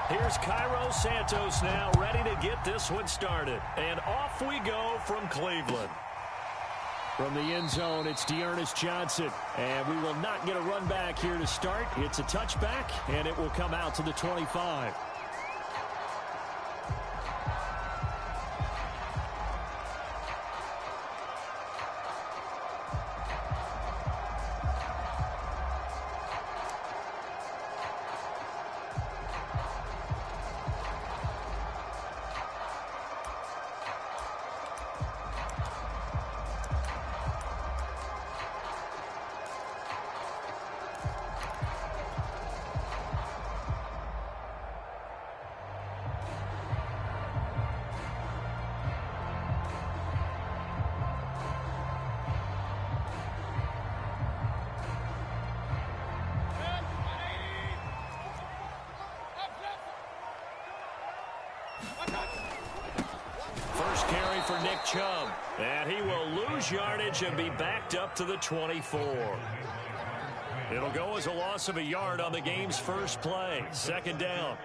Here's Cairo Santos now, ready to get this one started. And off we go from Cleveland. From the end zone, it's Dearness Johnson. And we will not get a run back here to start. It's a touchback, and it will come out to the 25. First carry for Nick Chubb. And he will lose yardage and be backed up to the 24. It'll go as a loss of a yard on the game's first play. Second down.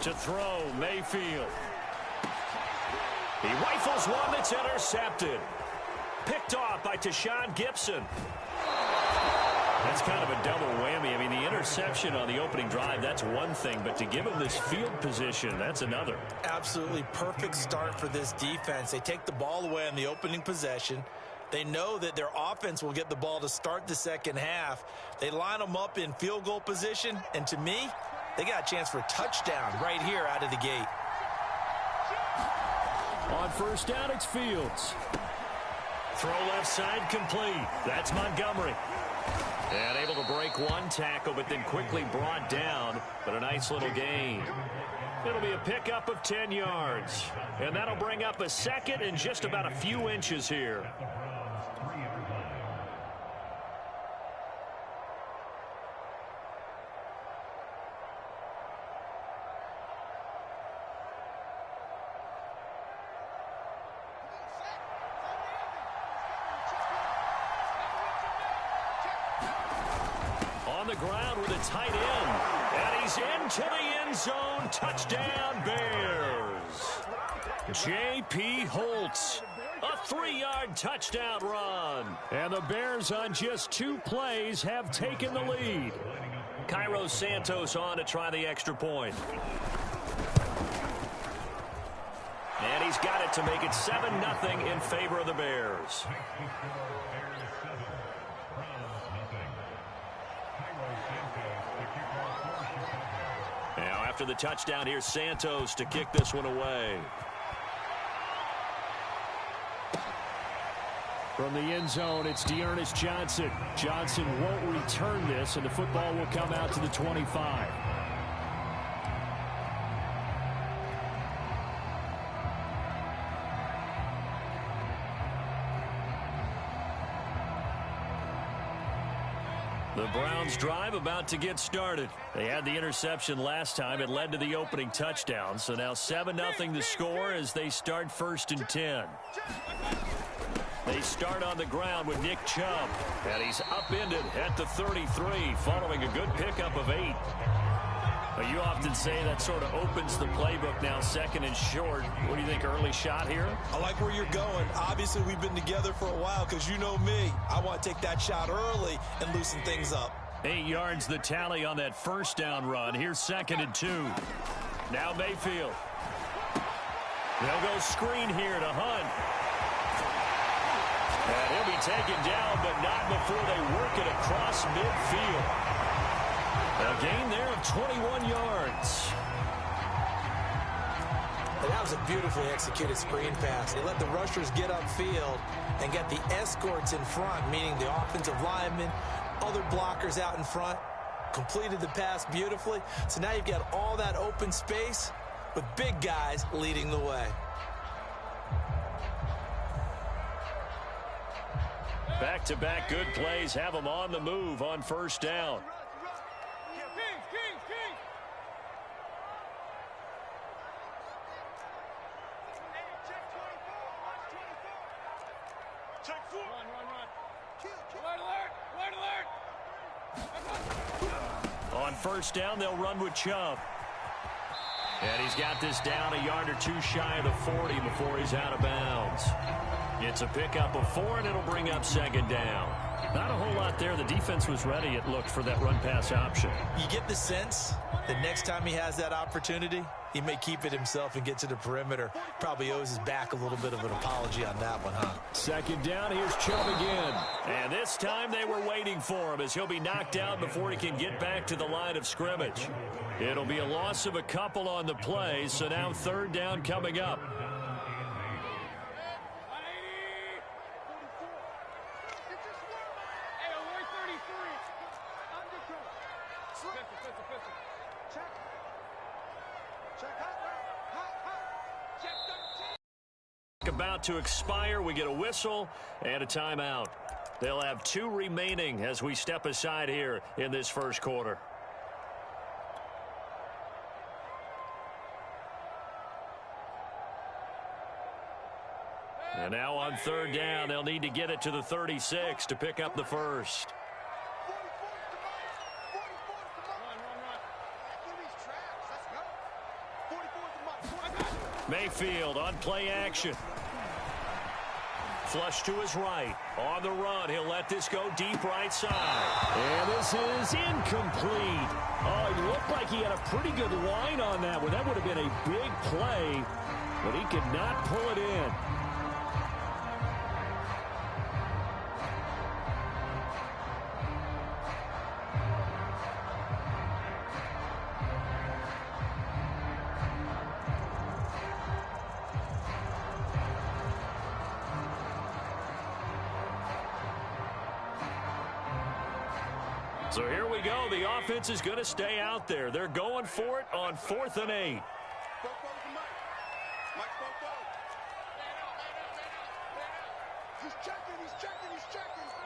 To throw, Mayfield. He rifles one that's intercepted. Picked off by Tashawn Gibson. That's kind of a double whammy. I mean, the interception on the opening drive, that's one thing, but to give him this field position, that's another. Absolutely perfect start for this defense. They take the ball away on the opening possession. They know that their offense will get the ball to start the second half. They line them up in field goal position, and to me, they got a chance for a touchdown right here out of the gate. On first down, it's Fields. Throw left side complete. That's Montgomery. And able to break one tackle, but then quickly brought down. But a nice little gain. It'll be a pickup of 10 yards. And that'll bring up a second and just about a few inches here. On the ground with a tight end. And he's into the end zone. Touchdown, Bears. J.P. Holtz. A 3-yard touchdown run. And the Bears on just 2 plays have taken the lead. Cairo Santos on to try the extra point. And he's got it to make it 7-0 in favor of the Bears. Now after the touchdown, here's Santos to kick this one away. From the end zone, it's Dearness Johnson. Johnson won't return this, and the football will come out to the 25. The Browns drive about to get started. They had the interception last time. It led to the opening touchdown. So now 7-0 the score as they start 1st and 10. They start on the ground with Nick Chubb. And he's upended at the 33 following a good pickup of 8. But you often say that sort of opens the playbook now, 2nd and short. What do you think, early shot here? I like where you're going. Obviously, we've been together for a while because you know me. I want to take that shot early and loosen things up. 8 yards the tally on that first down run. Here's 2nd and 2. Now Mayfield. They'll go screen here to Hunt. And he'll be taken down, but not before they work it across midfield. A gain there of 21 yards. And that was a beautifully executed screen pass. They let the rushers get upfield and get the escorts in front, meaning the offensive linemen, other blockers out in front. completed the pass beautifully. So now you've got all that open space with big guys leading the way. Back-to-back good plays have them on the move on first down. On first down, they'll run with Chubb. And he's got this down a yard or two shy of the 40 before he's out of bounds. It's a pickup of 4, and it'll bring up second down. Not a whole lot there. The defense was ready, it looked, for that run-pass option. You get the sense that next time he has that opportunity, he may keep it himself and get to the perimeter. Probably owes his back a little bit of an apology on that one, huh? Second down, here's Chubb again. And this time they were waiting for him as he'll be knocked down before he can get back to the line of scrimmage. It'll be a loss of a couple on the play, so now third down coming up. About to expire. We get a whistle and a timeout. They'll have 2 remaining as we step aside here in this first quarter. And now on third down, they'll need to get it to the 36 to pick up the first. Mayfield on play action. Flush to his right. On the run, he'll let this go deep right side. And this is incomplete. Oh, he looked like he had a pretty good line on that one. That would have been a big play, but he could not pull it in. So here we go. The offense is going to stay out there. They're going for it on 4th and 8. He's checking.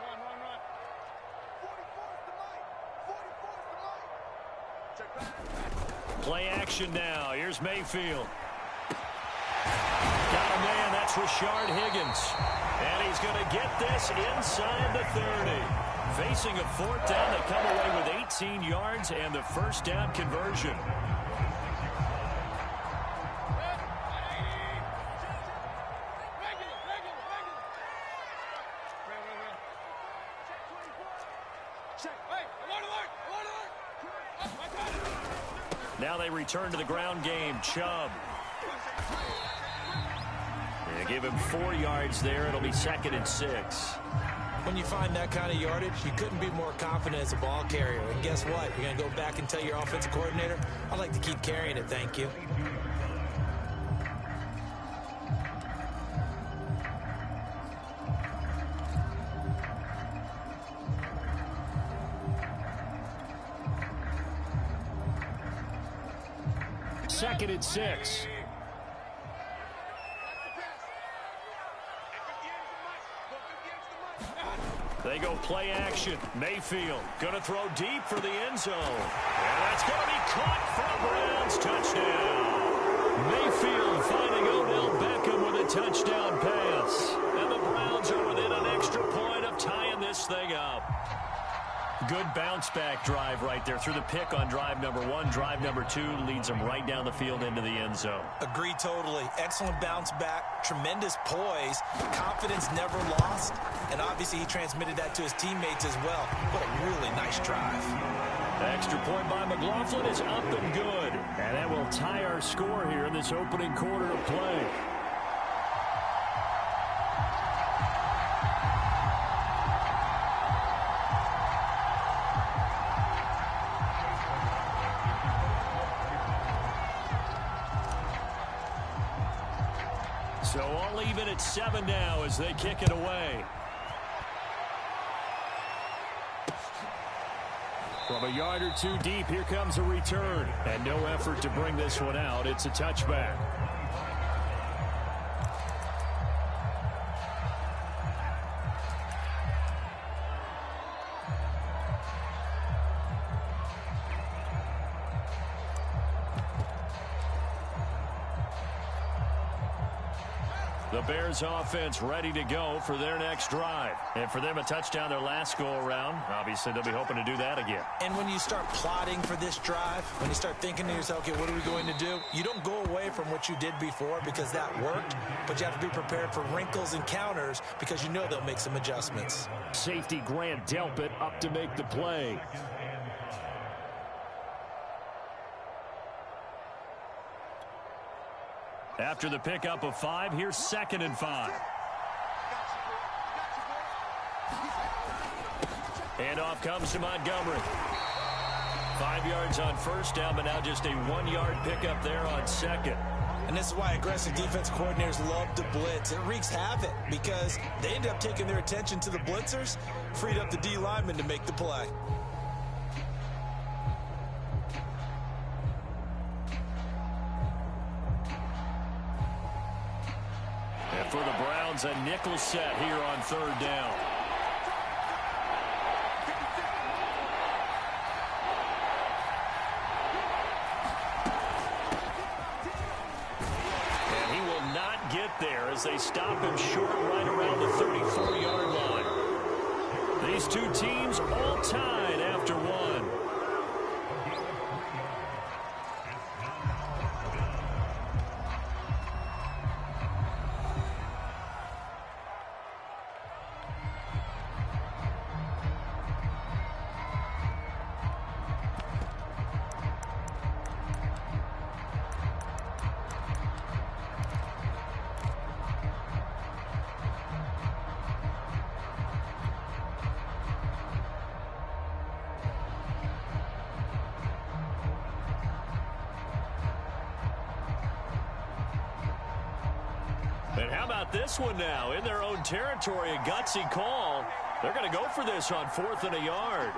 Run. 44's the Mike. Check back. Play action now. Here's Mayfield. Got a man. That's Rashard Higgins. And he's going to get this inside the 30. Facing a 4th down, they come away with 18 yards and the first down conversion. Now they return to the ground game. Chubb. They give him 4 yards there. It'll be 2nd and 6. When you find that kind of yardage, you couldn't be more confident as a ball carrier. And guess what? You're going to go back and tell your offensive coordinator, I'd like to keep carrying it, thank you. Second and 6. They go play action. Mayfield going to throw deep for the end zone. And that's going to be caught for a Browns touchdown. Mayfield finding Odell Beckham with a touchdown pass. And the Browns are within an extra point of tying this thing up. Good bounce-back drive right there through the pick on drive number 1. Drive number 2 leads them right down the field into the end zone. Agree totally. Excellent bounce back, tremendous poise, confidence never lost, and obviously he transmitted that to his teammates as well. What a really nice drive. Extra point by McLaughlin is up and good. And that will tie our score here in this opening quarter of play. So all even at 7 now as they kick it away. From a yard or two deep, here comes a return. And no effort to bring this one out. It's a touchback. The Bears offense ready to go for their next drive. And for them, a touchdown their last go-around. Obviously, they'll be hoping to do that again. And when you start plotting for this drive, when you start thinking to yourself, okay, what are we going to do? You don't go away from what you did before because that worked, but you have to be prepared for wrinkles and counters because you know they'll make some adjustments. Safety Grant Delpit up to make the play. After the pickup of 5, here's 2nd and 5. And off comes to Montgomery. 5 yards on first down, but now just a 1-yard pickup there on 2nd. And this is why aggressive defense coordinators love to blitz. It wreaks havoc because they end up taking their attention to the blitzers, freed up the D lineman to make the play. And for the Browns, a nickel set here on 3rd down. And he will not get there as they stop him short right around the 34-yard line. These two teams all tied after 1. And how about this one now? In their own territory, a gutsy call. They're going to go for this on 4th and a yard.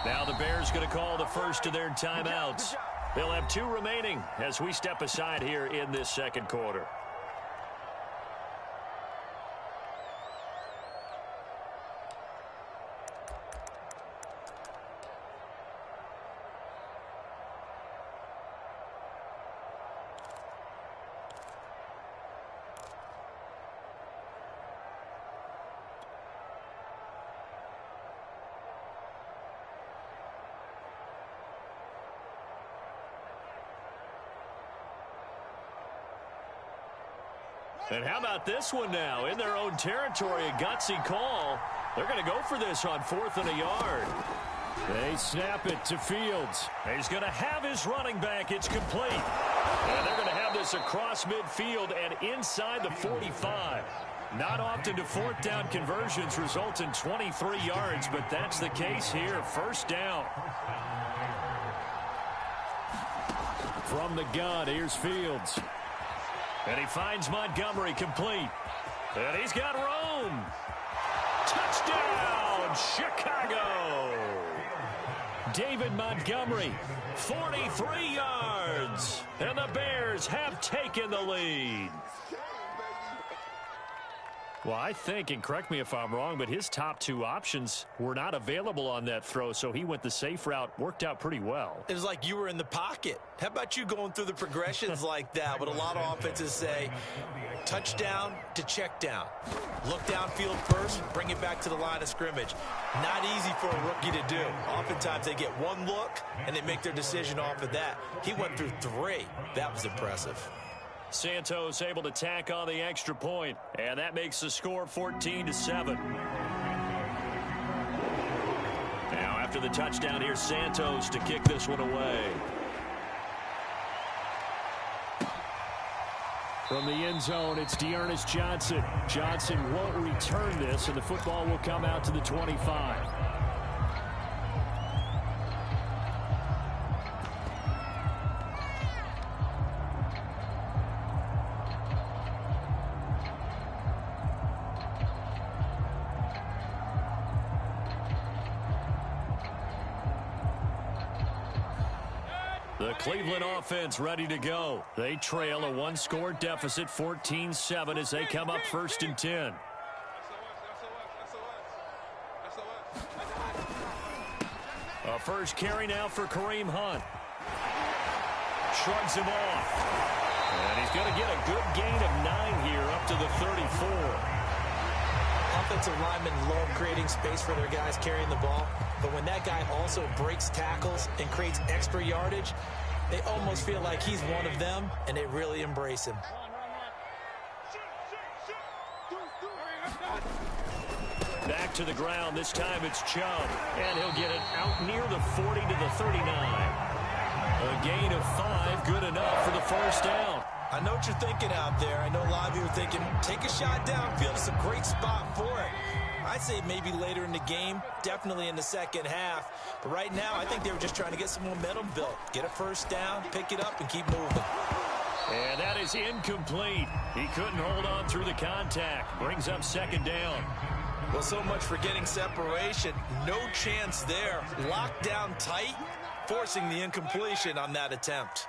Now the Bears going to call the first of their timeouts. They'll have 2 remaining as we step aside here in this 2nd quarter. And how about this one now? In their own territory, a gutsy call. They're going to go for this on 4th and a yard. They snap it to Fields. He's going to have his running back. It's complete. And they're going to have this across midfield and inside the 45. Not often do 4th down conversions result in 23 yards, but that's the case here. 1st down. From the gun, here's Fields. And he finds Montgomery complete. And he's got Rome. Touchdown, Chicago. David Montgomery, 43 yards. And the Bears have taken the lead. Well, I think, and correct me if I'm wrong, but his top 2 options were not available on that throw, so he went the safe route. Worked out pretty well. It was like you were in the pocket. How about you going through the progressions like that? But a lot of offenses say touchdown to check down. Look downfield first, bring it back to the line of scrimmage. Not easy for a rookie to do. Oftentimes they get 1 look, and they make their decision off of that. He went through 3. That was impressive. Santos able to tack on the extra point, and that makes the score 14-7. Now after the touchdown, here's Santos to kick this one away. From the end zone, it's Dearness Johnson. Johnson won't return this, and the football will come out to the 25. The Cleveland offense ready to go. They trail a one-score deficit, 14-7, as they come up 1st and 10. A first carry now for Kareem Hunt. Shrugs him off. And he's going to get a good gain of 9 here up to the 34. Offensive linemen love creating space for their guys carrying the ball, but when that guy also breaks tackles and creates extra yardage, they almost feel like he's one of them, and they really embrace him. Back to the ground. This time it's Chubb, and he'll get it out near the 40 to the 39. A gain of 5, good enough for the first down. I know what you're thinking out there. I know a lot of you are thinking, take a shot downfield. It's a great spot for it. I'd say maybe later in the game, definitely in the second half. But right now, I think they were just trying to get some momentum built. Get a first down, pick it up, and keep moving. And that is incomplete. He couldn't hold on through the contact. Brings up 2nd down. Well, so much for getting separation. No chance there. Locked down tight, forcing the incompletion on that attempt.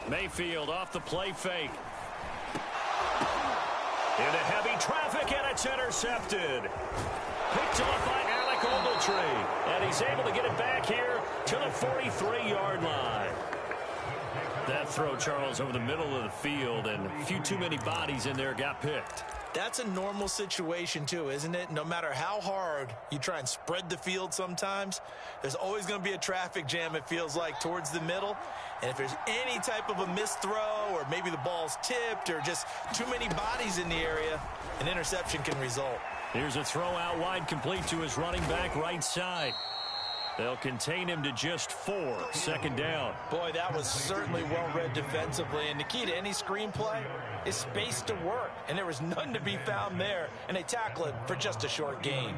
Mayfield off the play fake. Into heavy traffic, and it's intercepted. Picked off by Alec Ogletree. And he's able to get it back here to the 43-yard line. That throw, Charles, over the middle of the field, and a few too many bodies in there got picked. That's a normal situation, too, isn't it? No matter how hard you try and spread the field sometimes, there's always going to be a traffic jam, it feels like, towards the middle. And if there's any type of a missed throw, or maybe the ball's tipped, or just too many bodies in the area, an interception can result. Here's a throw out wide, complete to his running back right side. They'll contain him to just 4. 2nd down. Boy, that was certainly well-read defensively. And the key to any screenplay is space to work. And there was none to be found there. And they tackle it for just a short gain.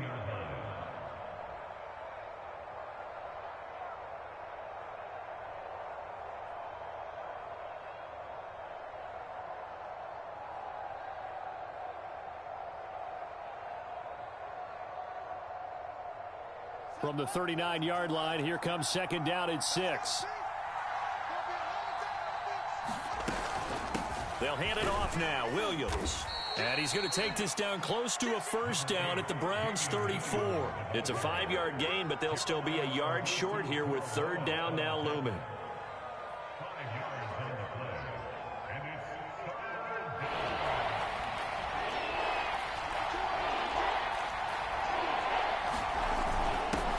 From the 39-yard line, here comes 2nd down at 6. They'll hand it off now. Williams. And he's going to take this down close to a first down at the Browns' 34. It's a 5-yard gain, but they'll still be a yard short here with 3rd down now looming.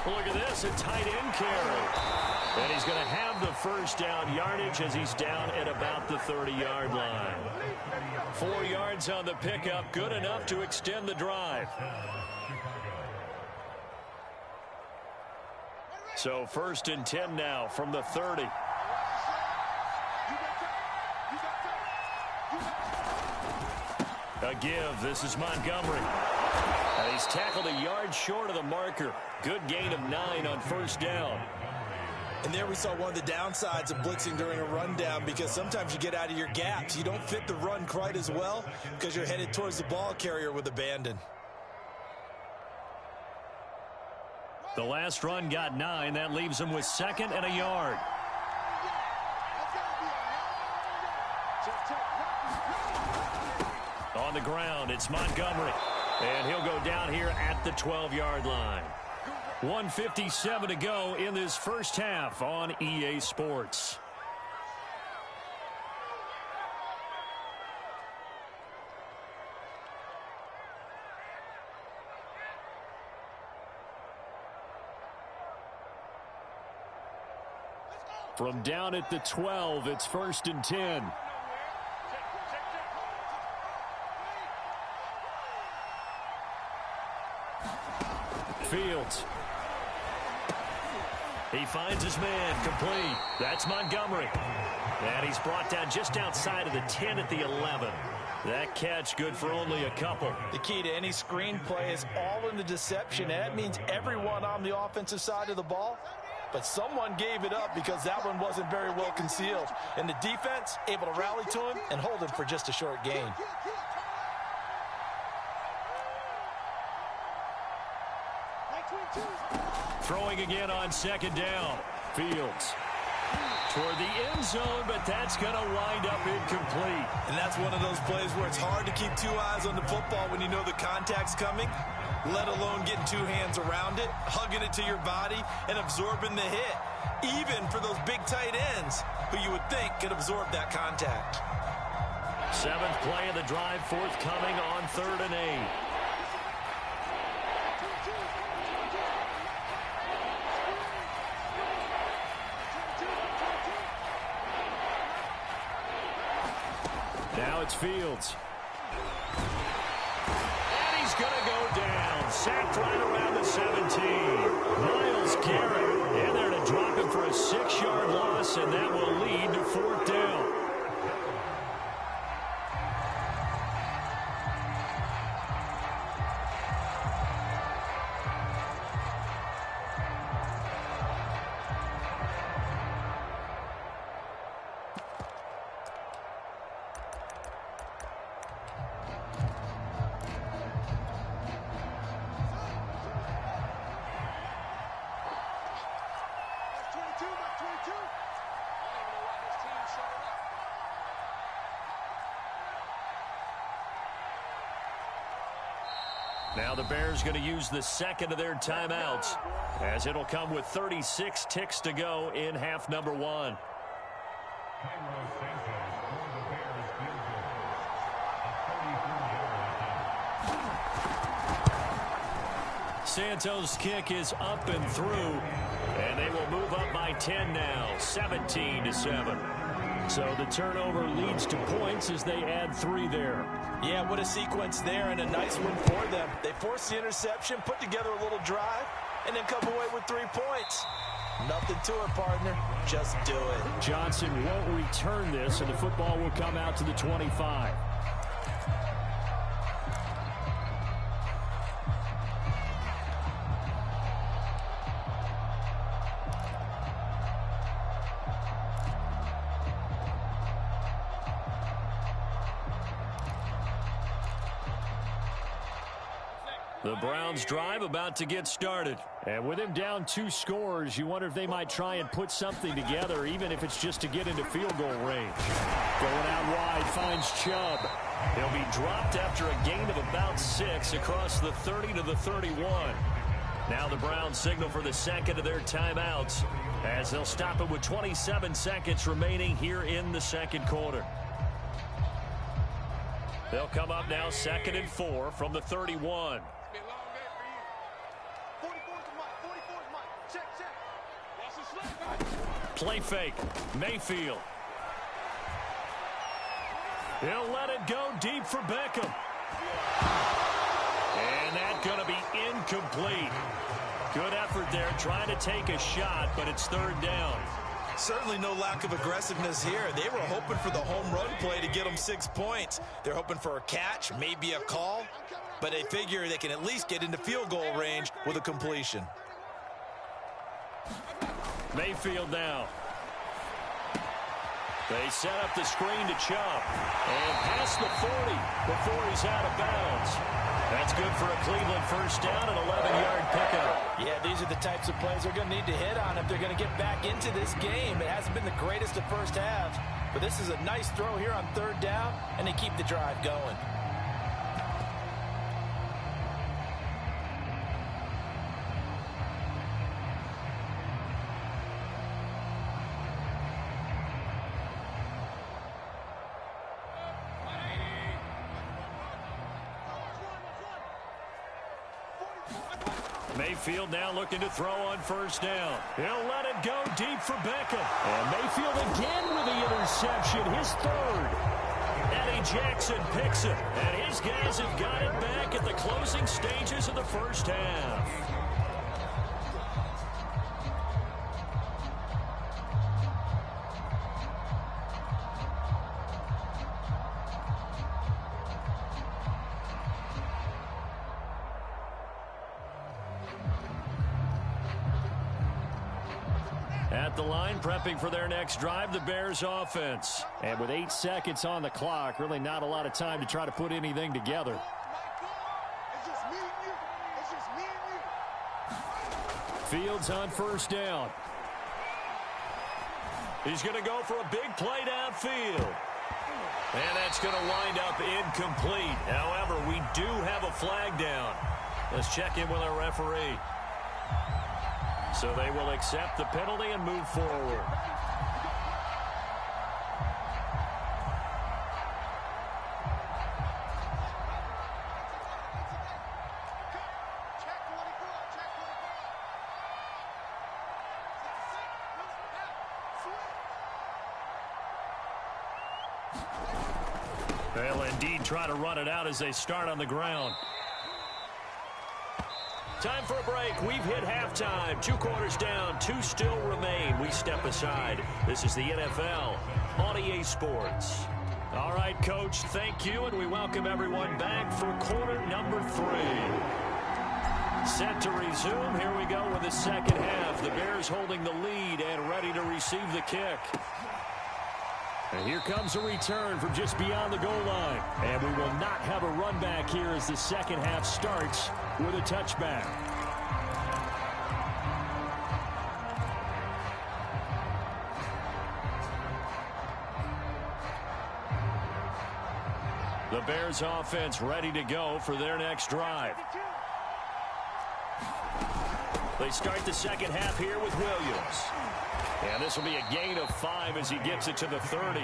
Look at this, a tight end carry. And he's going to have the first down yardage as he's down at about the 30-yard line. 4 yards on the pickup, good enough to extend the drive. So 1st and 10 now from the 30. A give, this is Montgomery. And he's tackled a yard short of the marker. Good gain of 9 on 1st down. And there we saw one of the downsides of blitzing during a rundown, because sometimes you get out of your gaps. You don't fit the run quite as well because you're headed towards the ball carrier with abandon. The last run got 9. That leaves him with 2nd and a yard. On the ground, it's Montgomery. And he'll go down here at the 12-yard line. 1:57 to go in this first half on EA Sports. From down at the 12, it's 1st and 10. Fields. He finds his man, complete. That's Montgomery. And he's brought down just outside of the 10 at the 11. That catch good for only a couple. The key to any screenplay is all in the deception. And that means everyone on the offensive side of the ball. But someone gave it up because that one wasn't very well concealed. And the defense able to rally to him and hold him for just a short gain. Throwing again on second down. Fields toward the end zone, but that's going to wind up incomplete. And that's one of those plays where it's hard to keep two eyes on the football when you know the contact's coming, let alone getting two hands around it, hugging it to your body, and absorbing the hit, even for those big tight ends who you would think could absorb that contact. Seventh play of the drive forthcoming on 3rd and 8. Now it's Fields. And he's going to go down. Sacked right around the 17. Myles Garrett. And they're to drop him for a 6-yard loss, and that will lead to 4th down. Now the Bears going to use the second of their timeouts, as it'll come with 36 ticks to go in half number 1. Santos' kick is up and through, and they will move up by 10 now, 17-7. So the turnover leads to points as they add 3 there. Yeah, what a sequence there, and a nice one for them. They forced the interception, put together a little drive, and then come away with 3 points. Nothing to it, partner. Just do it. Johnson won't return this, and the football will come out to the 25. The Browns drive about to get started. And with him down 2 scores, you wonder if they might try and put something together, even if it's just to get into field goal range. Going out wide, finds Chubb. He'll be dropped after a gain of about 6 across the 30 to the 31. Now the Browns signal for the second of their timeouts, as they'll stop it with 27 seconds remaining here in the second quarter. They'll come up now 2nd and 4 from the 31. Play fake. Mayfield. He'll let it go deep for Beckham. And that's going to be incomplete. Good effort there trying to take a shot, but it's 3rd down. Certainly no lack of aggressiveness here. They were hoping for the home run play to get them 6 points. They're hoping for a catch, maybe a call, but they figure they can at least get into field goal range with a completion. Mayfield now. They set up the screen to Chubb. And past the 40 before he's out of bounds. That's good for a Cleveland first down, an 11-yard pickup. Yeah, these are the types of plays they're going to need to hit on if they're going to get back into this game. It hasn't been the greatest of first halves, but this is a nice throw here on 3rd down, and they keep the drive going. Mayfield now looking to throw on first down. He'll let it go deep for Beckham. And Mayfield again with the interception, his 3rd. Eddie Jackson picks it. And his guys have got it back at the closing stages of the first half. At the line, prepping for their next drive, the Bears offense. And with 8 seconds on the clock, really not a lot of time to try to put anything together. Fields on first down. He's going to go for a big play downfield. And that's going to wind up incomplete. However, we do have a flag down. Let's check in with our referee. So they will accept the penalty and move forward. They'll indeed try to run it out as they start on the ground. Time for a break. We've hit halftime. 2 quarters down. 2 still remain. We step aside. This is the NFL on EA Sports. All right, Coach, thank you, and we welcome everyone back for quarter number 3. Set to resume. Here we go with the second half. The Bears holding the lead and ready to receive the kick. And here comes a return from just beyond the goal line. And we will not have a run back here as the second half starts with a touchback. The Bears offense ready to go for their next drive. They start the second half here with Williams. And this will be a gain of 5 as he gets it to the 30.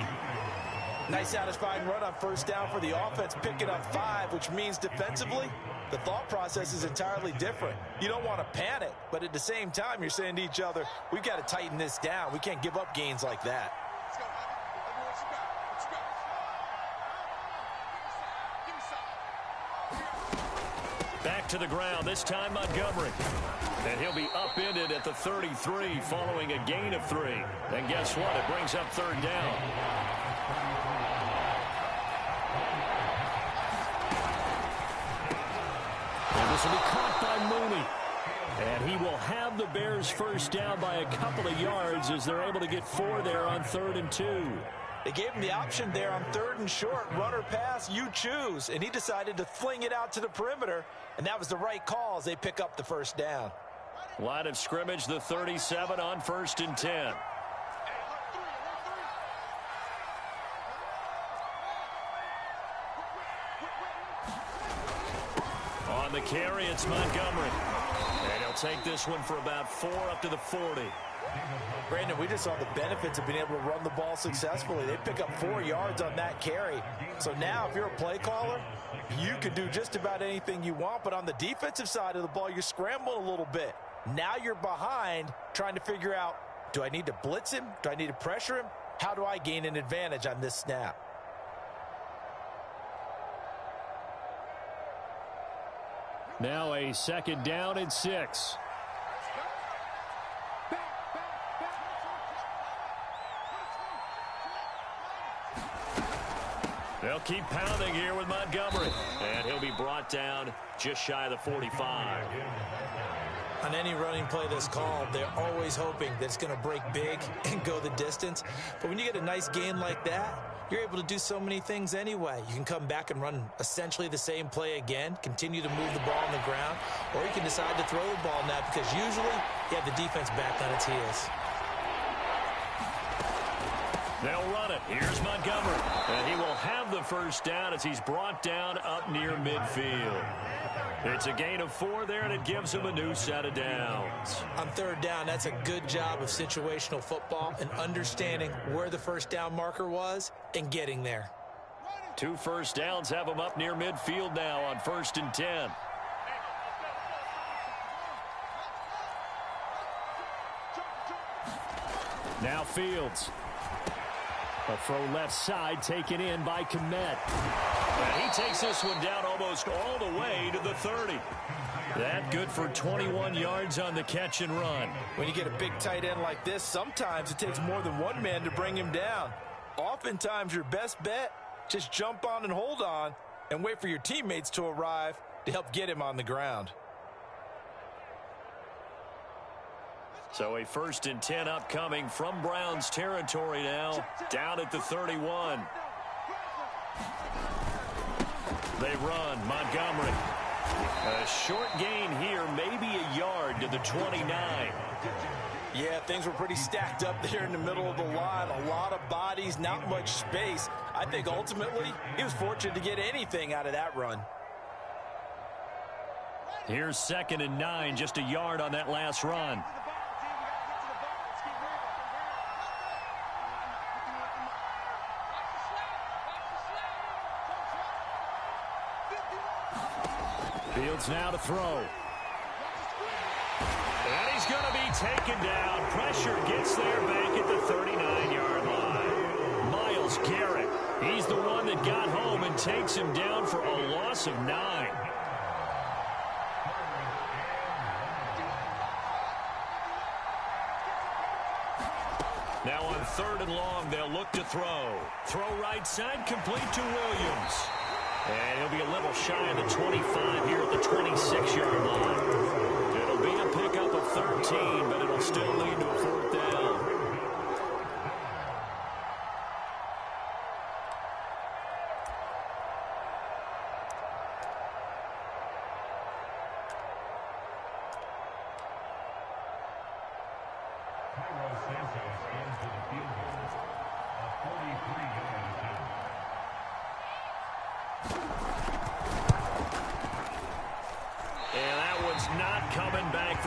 Nice satisfying run on first down for the offense, picking up 5, which means defensively, the thought process is entirely different. You don't want to panic, but at the same time, you're saying to each other, we've got to tighten this down. We can't give up gains like that. Let's go, Javi. What you got? What you got? Give me some. Back to the ground, this time Montgomery. And he'll be upended at the 33 following a gain of 3. And guess what? It brings up third down. And this will be caught by Mooney. And he will have the Bears first down by a couple of yards as they're able to get 4 there on 3rd and 2. They gave him the option there on 3rd and short. Run or pass, you choose. And he decided to fling it out to the perimeter. And that was the right call as they pick up the first down. Line of scrimmage, the 37 on 1st and 10. On the carry, it's Montgomery. And he'll take this one for about 4 up to the 40. Brandon, we just saw the benefits of being able to run the ball successfully. They pick up 4 yards on that carry. So now if you're a play caller, you can do just about anything you want. But on the defensive side of the ball, you're scrambling a little bit. Now you're behind trying to figure out, do I need to blitz him? Do I need to pressure him? How do I gain an advantage on this snap? Now a 2nd down and 6. They'll keep pounding here with Montgomery. And he'll be brought down just shy of the 45. On any running play that's called, they're always hoping that it's going to break big and go the distance. But when you get a nice gain like that, you're able to do so many things anyway. You can come back and run essentially the same play again, continue to move the ball on the ground, or you can decide to throw the ball now because usually you have the defense back on its heels. They'll run it. Here's Montgomery. And he will have the first down as he's brought down up near midfield. It's a gain of 4 there, and it gives him a new set of downs. On 3rd down, that's a good job of situational football and understanding where the first down marker was and getting there. 2 first downs have him up near midfield now on 1st and 10. Now Fields. A throw left side taken in by Kmet. And he takes this one down almost all the way to the 30. That good for 21 yards on the catch and run. When you get a big tight end like this, sometimes it takes more than one man to bring him down. Oftentimes your best bet, just jump on and hold on and wait for your teammates to arrive to help get him on the ground. So a 1st and 10 upcoming from Browns territory now, down at the 31. They run. Montgomery. A short gain here, maybe a yard to the 29. Yeah, things were pretty stacked up there in the middle of the line. A lot of bodies, not much space. I think ultimately he was fortunate to get anything out of that run. Here's 2nd and 9, just a yard on that last run. Fields now to throw. And he's going to be taken down. Pressure gets there back at the 39-yard line. Myles Garrett, he's the one that got home and takes him down for a loss of 9. Now on 3rd and long, they'll look to throw. Throw right side, complete to Williams. And he'll be a little shy of the 25 here at the 26-yard line. It'll be a pickup of 13, but it'll still lead to a 4th down.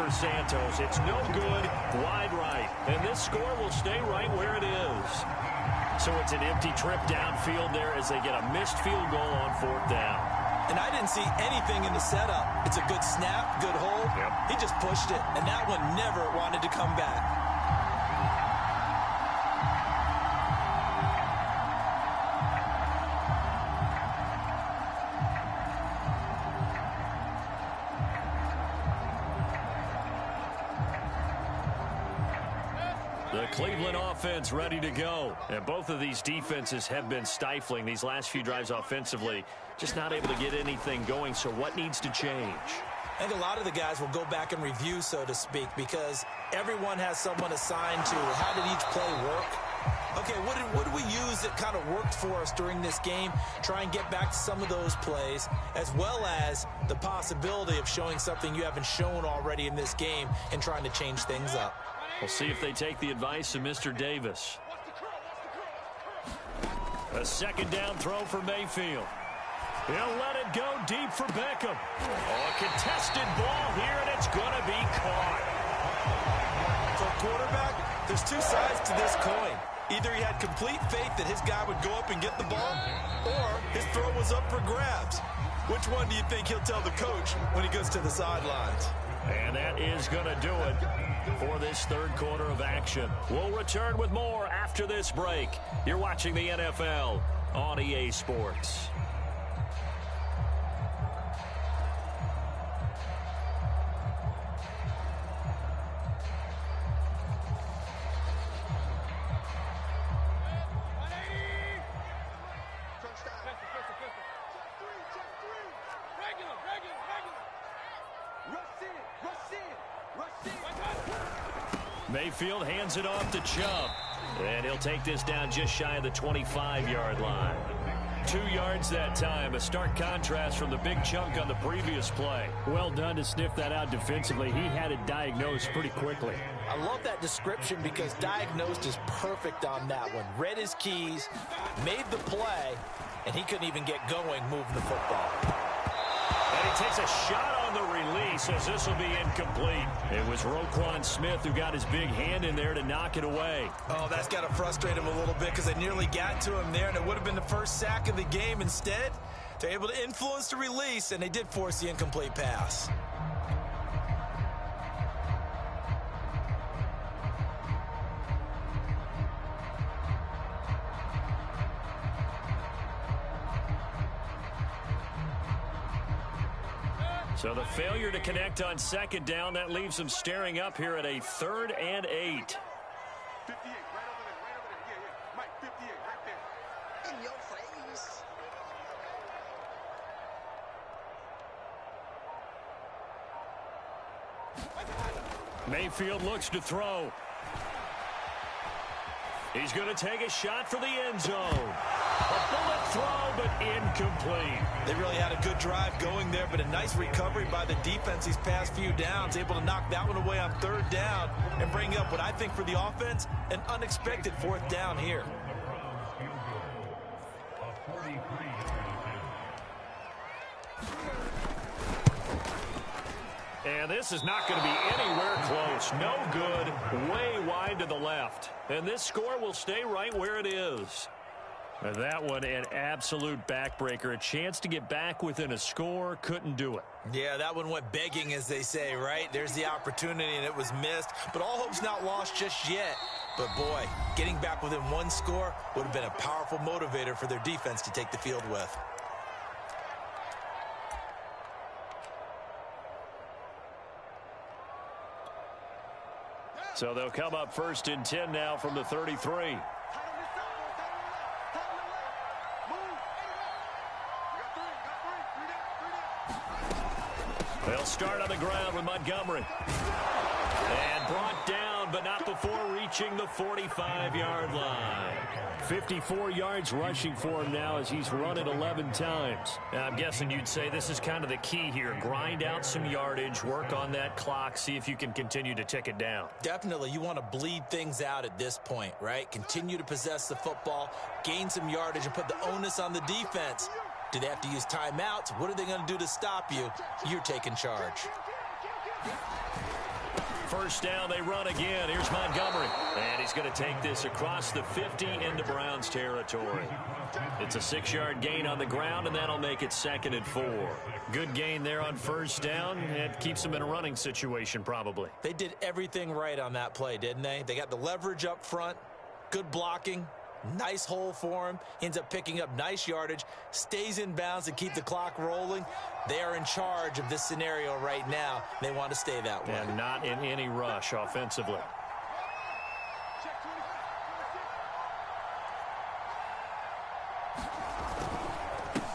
Santos. It's no good, wide right. And this score will stay right where it is. So it's an empty trip downfield there as they get a missed field goal on 4th down. And I didn't see anything in the setup. It's a good snap, good hold. Yep. He just pushed it, and that one never wanted to come back. Cleveland offense ready to go. And both of these defenses have been stifling these last few drives offensively. Just not able to get anything going. So what needs to change? I think a lot of the guys will go back and review, so to speak, because everyone has someone assigned to how did each play work. Okay, what did we use that kind of worked for us during this game? Try and get back to some of those plays, as well as the possibility of showing something you haven't shown already in this game and trying to change things up. We'll see if they take the advice of Mr. Davis. A 2nd down throw for Mayfield. He'll let it go deep for Beckham. Oh, a contested ball here, and it's going to be caught. For a quarterback, there's two sides to this coin. Either he had complete faith that his guy would go up and get the ball, or his throw was up for grabs. Which one do you think he'll tell the coach when he goes to the sidelines? And that is going to do it for this 3rd quarter of action. We'll return with more after this break. You're watching the NFL on EA Sports. Mayfield hands it off to Chubb. And he'll take this down just shy of the 25-yard line. 2 yards that time. A stark contrast from the big chunk on the previous play. Well done to sniff that out defensively. He had it diagnosed pretty quickly. I love that description because diagnosed is perfect on that one. Read his keys, made the play, and he couldn't even get going moving the football. And he takes a shot on the release as this will be incomplete. It was Roquan Smith who got his big hand in there to knock it away. Oh, that's got to frustrate him a little bit because they nearly got to him there, and it would have been the first sack of the game. Instead, they're able to influence the release, and they did force the incomplete pass. So the failure to connect on 2nd down, that leaves them staring up here at a 3rd and 8. 58, right over there, yeah. Mike, 58, right there. In your face. Mayfield looks to throw. He's going to take a shot for the end zone. A bullet throw, but incomplete. They really had a good drive going there, but a nice recovery by the defense these past few downs, able to knock that one away on third down and bring up what I think for the offense, an unexpected fourth down here. And this is not going to be anywhere close. No good. Way wide to the left. And this score will stay right where it is. And that one, an absolute backbreaker. A chance to get back within a score. Couldn't do it. Yeah, that one went begging, as they say, right? There's the opportunity, and it was missed. But all hope's not lost just yet. But, boy, getting back within one score would have been a powerful motivator for their defense to take the field with. So they'll come up 1st and 10 now from the 33. They'll start on the ground with Montgomery. And brought down, but not before reaching the 45-yard line. 54 yards rushing for him now as he's run it 11 times. Now, I'm guessing you'd say this is kind of the key here. Grind out some yardage, work on that clock, see if you can continue to tick it down. Definitely, you want to bleed things out at this point, right? Continue to possess the football, gain some yardage, and put the onus on the defense. Do they have to use timeouts? What are they going to do to stop you? You're taking charge. First down, they run again. Here's Montgomery. And he's going to take this across the 50 into Browns territory. It's a 6-yard gain on the ground, and that'll make it 2nd and 4. Good gain there on first down. It keeps them in a running situation, probably. They did everything right on that play, didn't they? They got the leverage up front, good blocking, nice hole for him. Ends up picking up nice yardage, stays in bounds to keep the clock rolling. They are in charge of this scenario right now. They want to stay that way. And not in any rush offensively.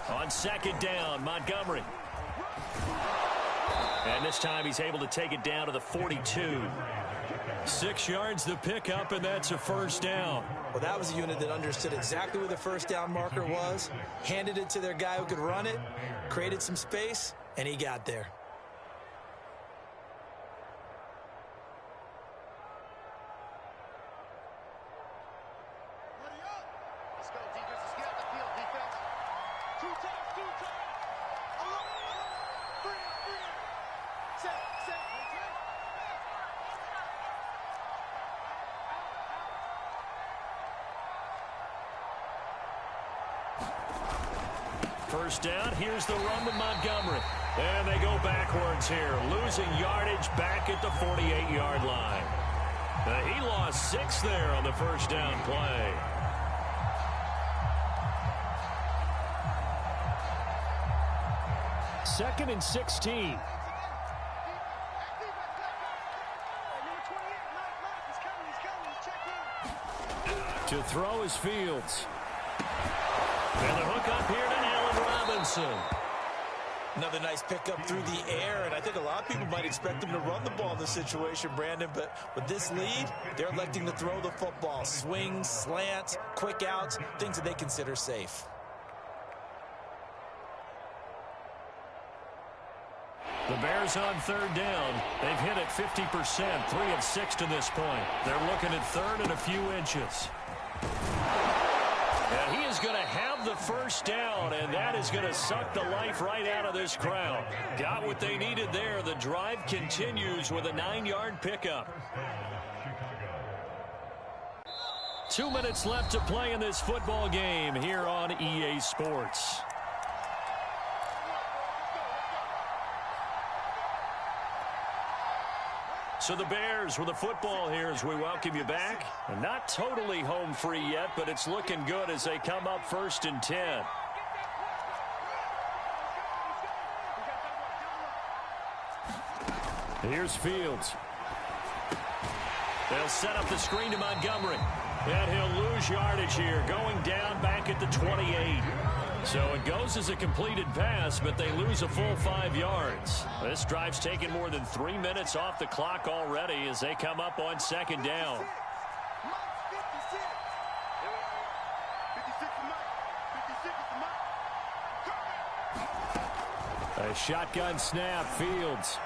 On 2nd down, Montgomery. And this time he's able to take it down to the 42. 6 yards the pickup, and that's a first down. Well, that was a unit that understood exactly where the first down marker was, handed it to their guy who could run it, created some space, and he got there. Let's go, defense. Let's get out the field, defense. Two times. Three. Set. First down, here's the run with Montgomery. And they go backwards here, losing yardage back at the 48-yard line. He lost 6 there on the first down play. Second and 16. To throw is Fields. And the hook up here to Allen Robinson. Another nice pickup through the air, and I think a lot of people might expect them to run the ball in this situation, Brandon, but with this lead, they're electing to throw the football. Swings, slants, quick outs, things that they consider safe. The Bears on 3rd down. They've hit it 50%, 3 of 6 to this point. They're looking at 3rd and a few inches. And he is going to have the first down, and that is going to suck the life right out of this crowd. Got what they needed there. The drive continues with a 9-yard pickup. 2 minutes left to play in this football game here on EA Sports. So the Bears with the football here as we welcome you back. And not totally home free yet, but it's looking good as they come up 1st and 10. Here's Fields. They'll set up the screen to Montgomery. And he'll lose yardage here, going down back at the 28. So it goes as a completed pass, but they lose a full 5 yards. This drive's taken more than 3 minutes off the clock already as they come up on 2nd down. A shotgun snap, Fields.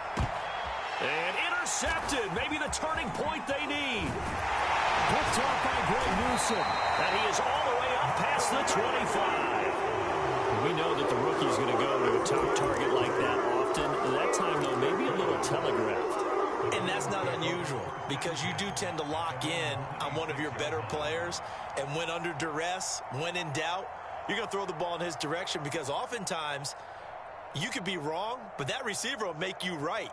And intercepted. Maybe the turning point they need. Picked off by Greg Newsom. And he is all the way up past the 25. We know that the rookie's going to go to a top target like that often. That time, though, maybe a little telegraphed. And that's not unusual because you do tend to lock in on one of your better players. And when under duress, when in doubt, you're going to throw the ball in his direction because oftentimes you could be wrong, but that receiver will make you right.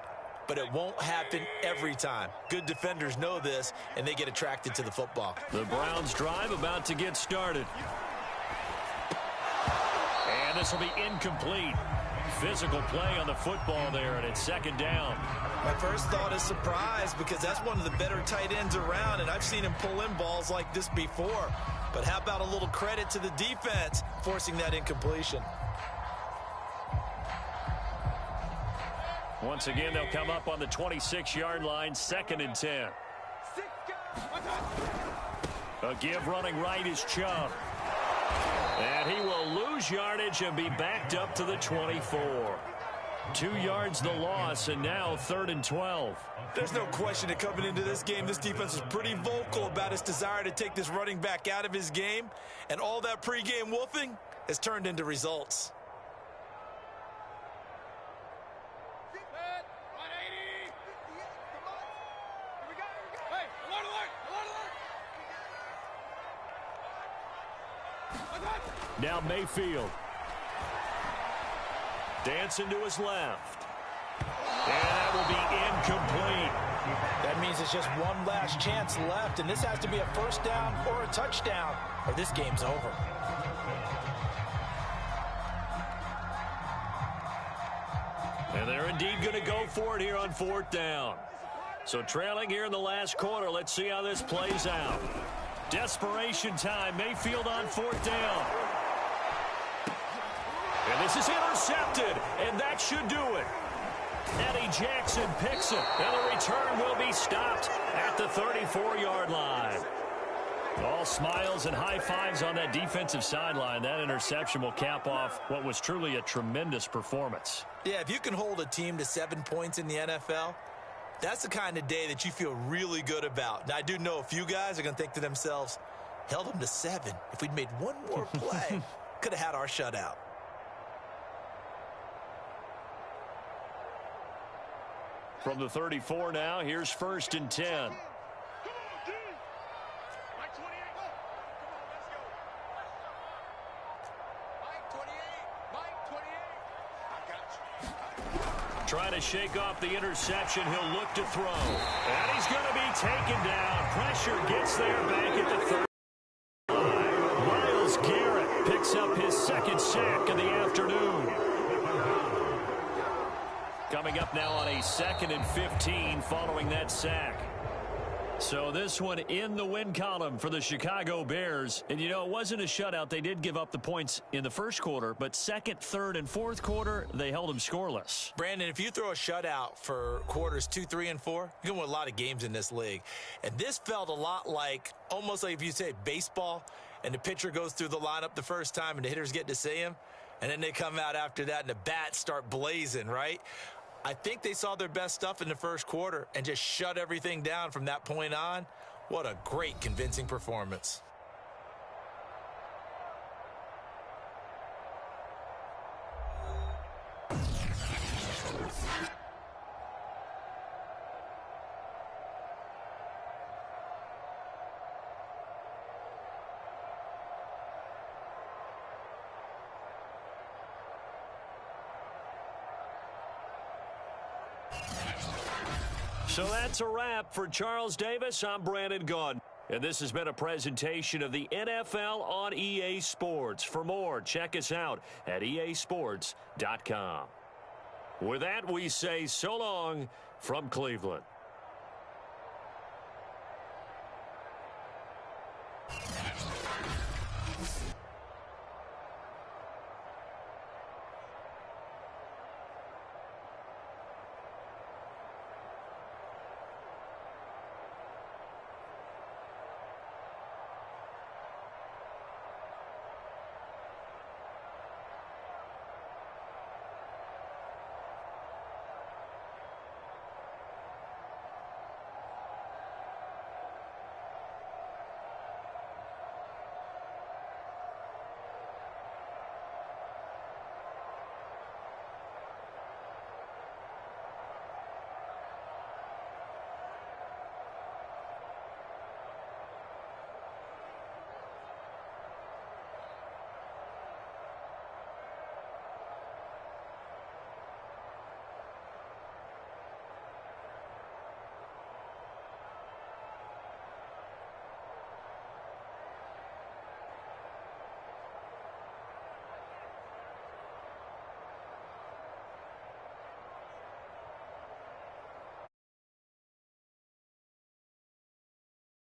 But it won't happen every time. Good defenders know this, and they get attracted to the football. The Browns drive about to get started. And this will be incomplete. Physical play on the football there, and it's second down. My first thought is surprise because that's one of the better tight ends around, and I've seen him pull in balls like this before. But how about a little credit to the defense forcing that incompletion? Once again, they'll come up on the 26-yard line, 2nd and 10. A give running right is Chubb. And he will lose yardage and be backed up to the 24. 2 yards the loss, and now 3rd and 12. There's no question that coming into this game, this defense was pretty vocal about its desire to take this running back out of his game. And all that pregame wolfing has turned into results. Now Mayfield. Dancing to his left. And that will be incomplete. That means it's just one last chance left, and this has to be a first down or a touchdown, or this game's over. And they're indeed going to go for it here on 4th down. So trailing here in the last quarter, let's see how this plays out. Desperation time, Mayfield on 4th down. And this is intercepted, and that should do it. Eddie Jackson picks it, and the return will be stopped at the 34-yard line. All smiles and high fives on that defensive sideline. That interception will cap off what was truly a tremendous performance. Yeah, if you can hold a team to 7 points in the NFL, that's the kind of day that you feel really good about. Now, I do know a few guys are going to think to themselves, held them to 7. If we'd made one more play, could have had our shutout. From the 34 now, here's 1st and 10. Trying to shake off the interception. He'll look to throw. And he's going to be taken down. Pressure gets there back at the 30. Myles Garrett picks up his 2nd sack of the afternoon. Coming up now on a 2nd and 15 following that sack. So this one in the win column for the Chicago Bears. And, you know, it wasn't a shutout. They did give up the points in the first quarter, but 2nd, 3rd, and 4th quarter, they held them scoreless. Brandon, if you throw a shutout for quarters 2, 3, and 4, you're going to win a lot of games in this league. And this felt a lot like, almost like if you say baseball, and the pitcher goes through the lineup the first time, and the hitters get to see him, and then they come out after that, and the bats start blazing, right? I think they saw their best stuff in the first quarter and just shut everything down from that point on. What a great, convincing performance. So that's a wrap for Charles Davis. I'm Brandon Gaudin. And this has been a presentation of the NFL on EA Sports. For more, check us out at easports.com. With that, we say so long from Cleveland.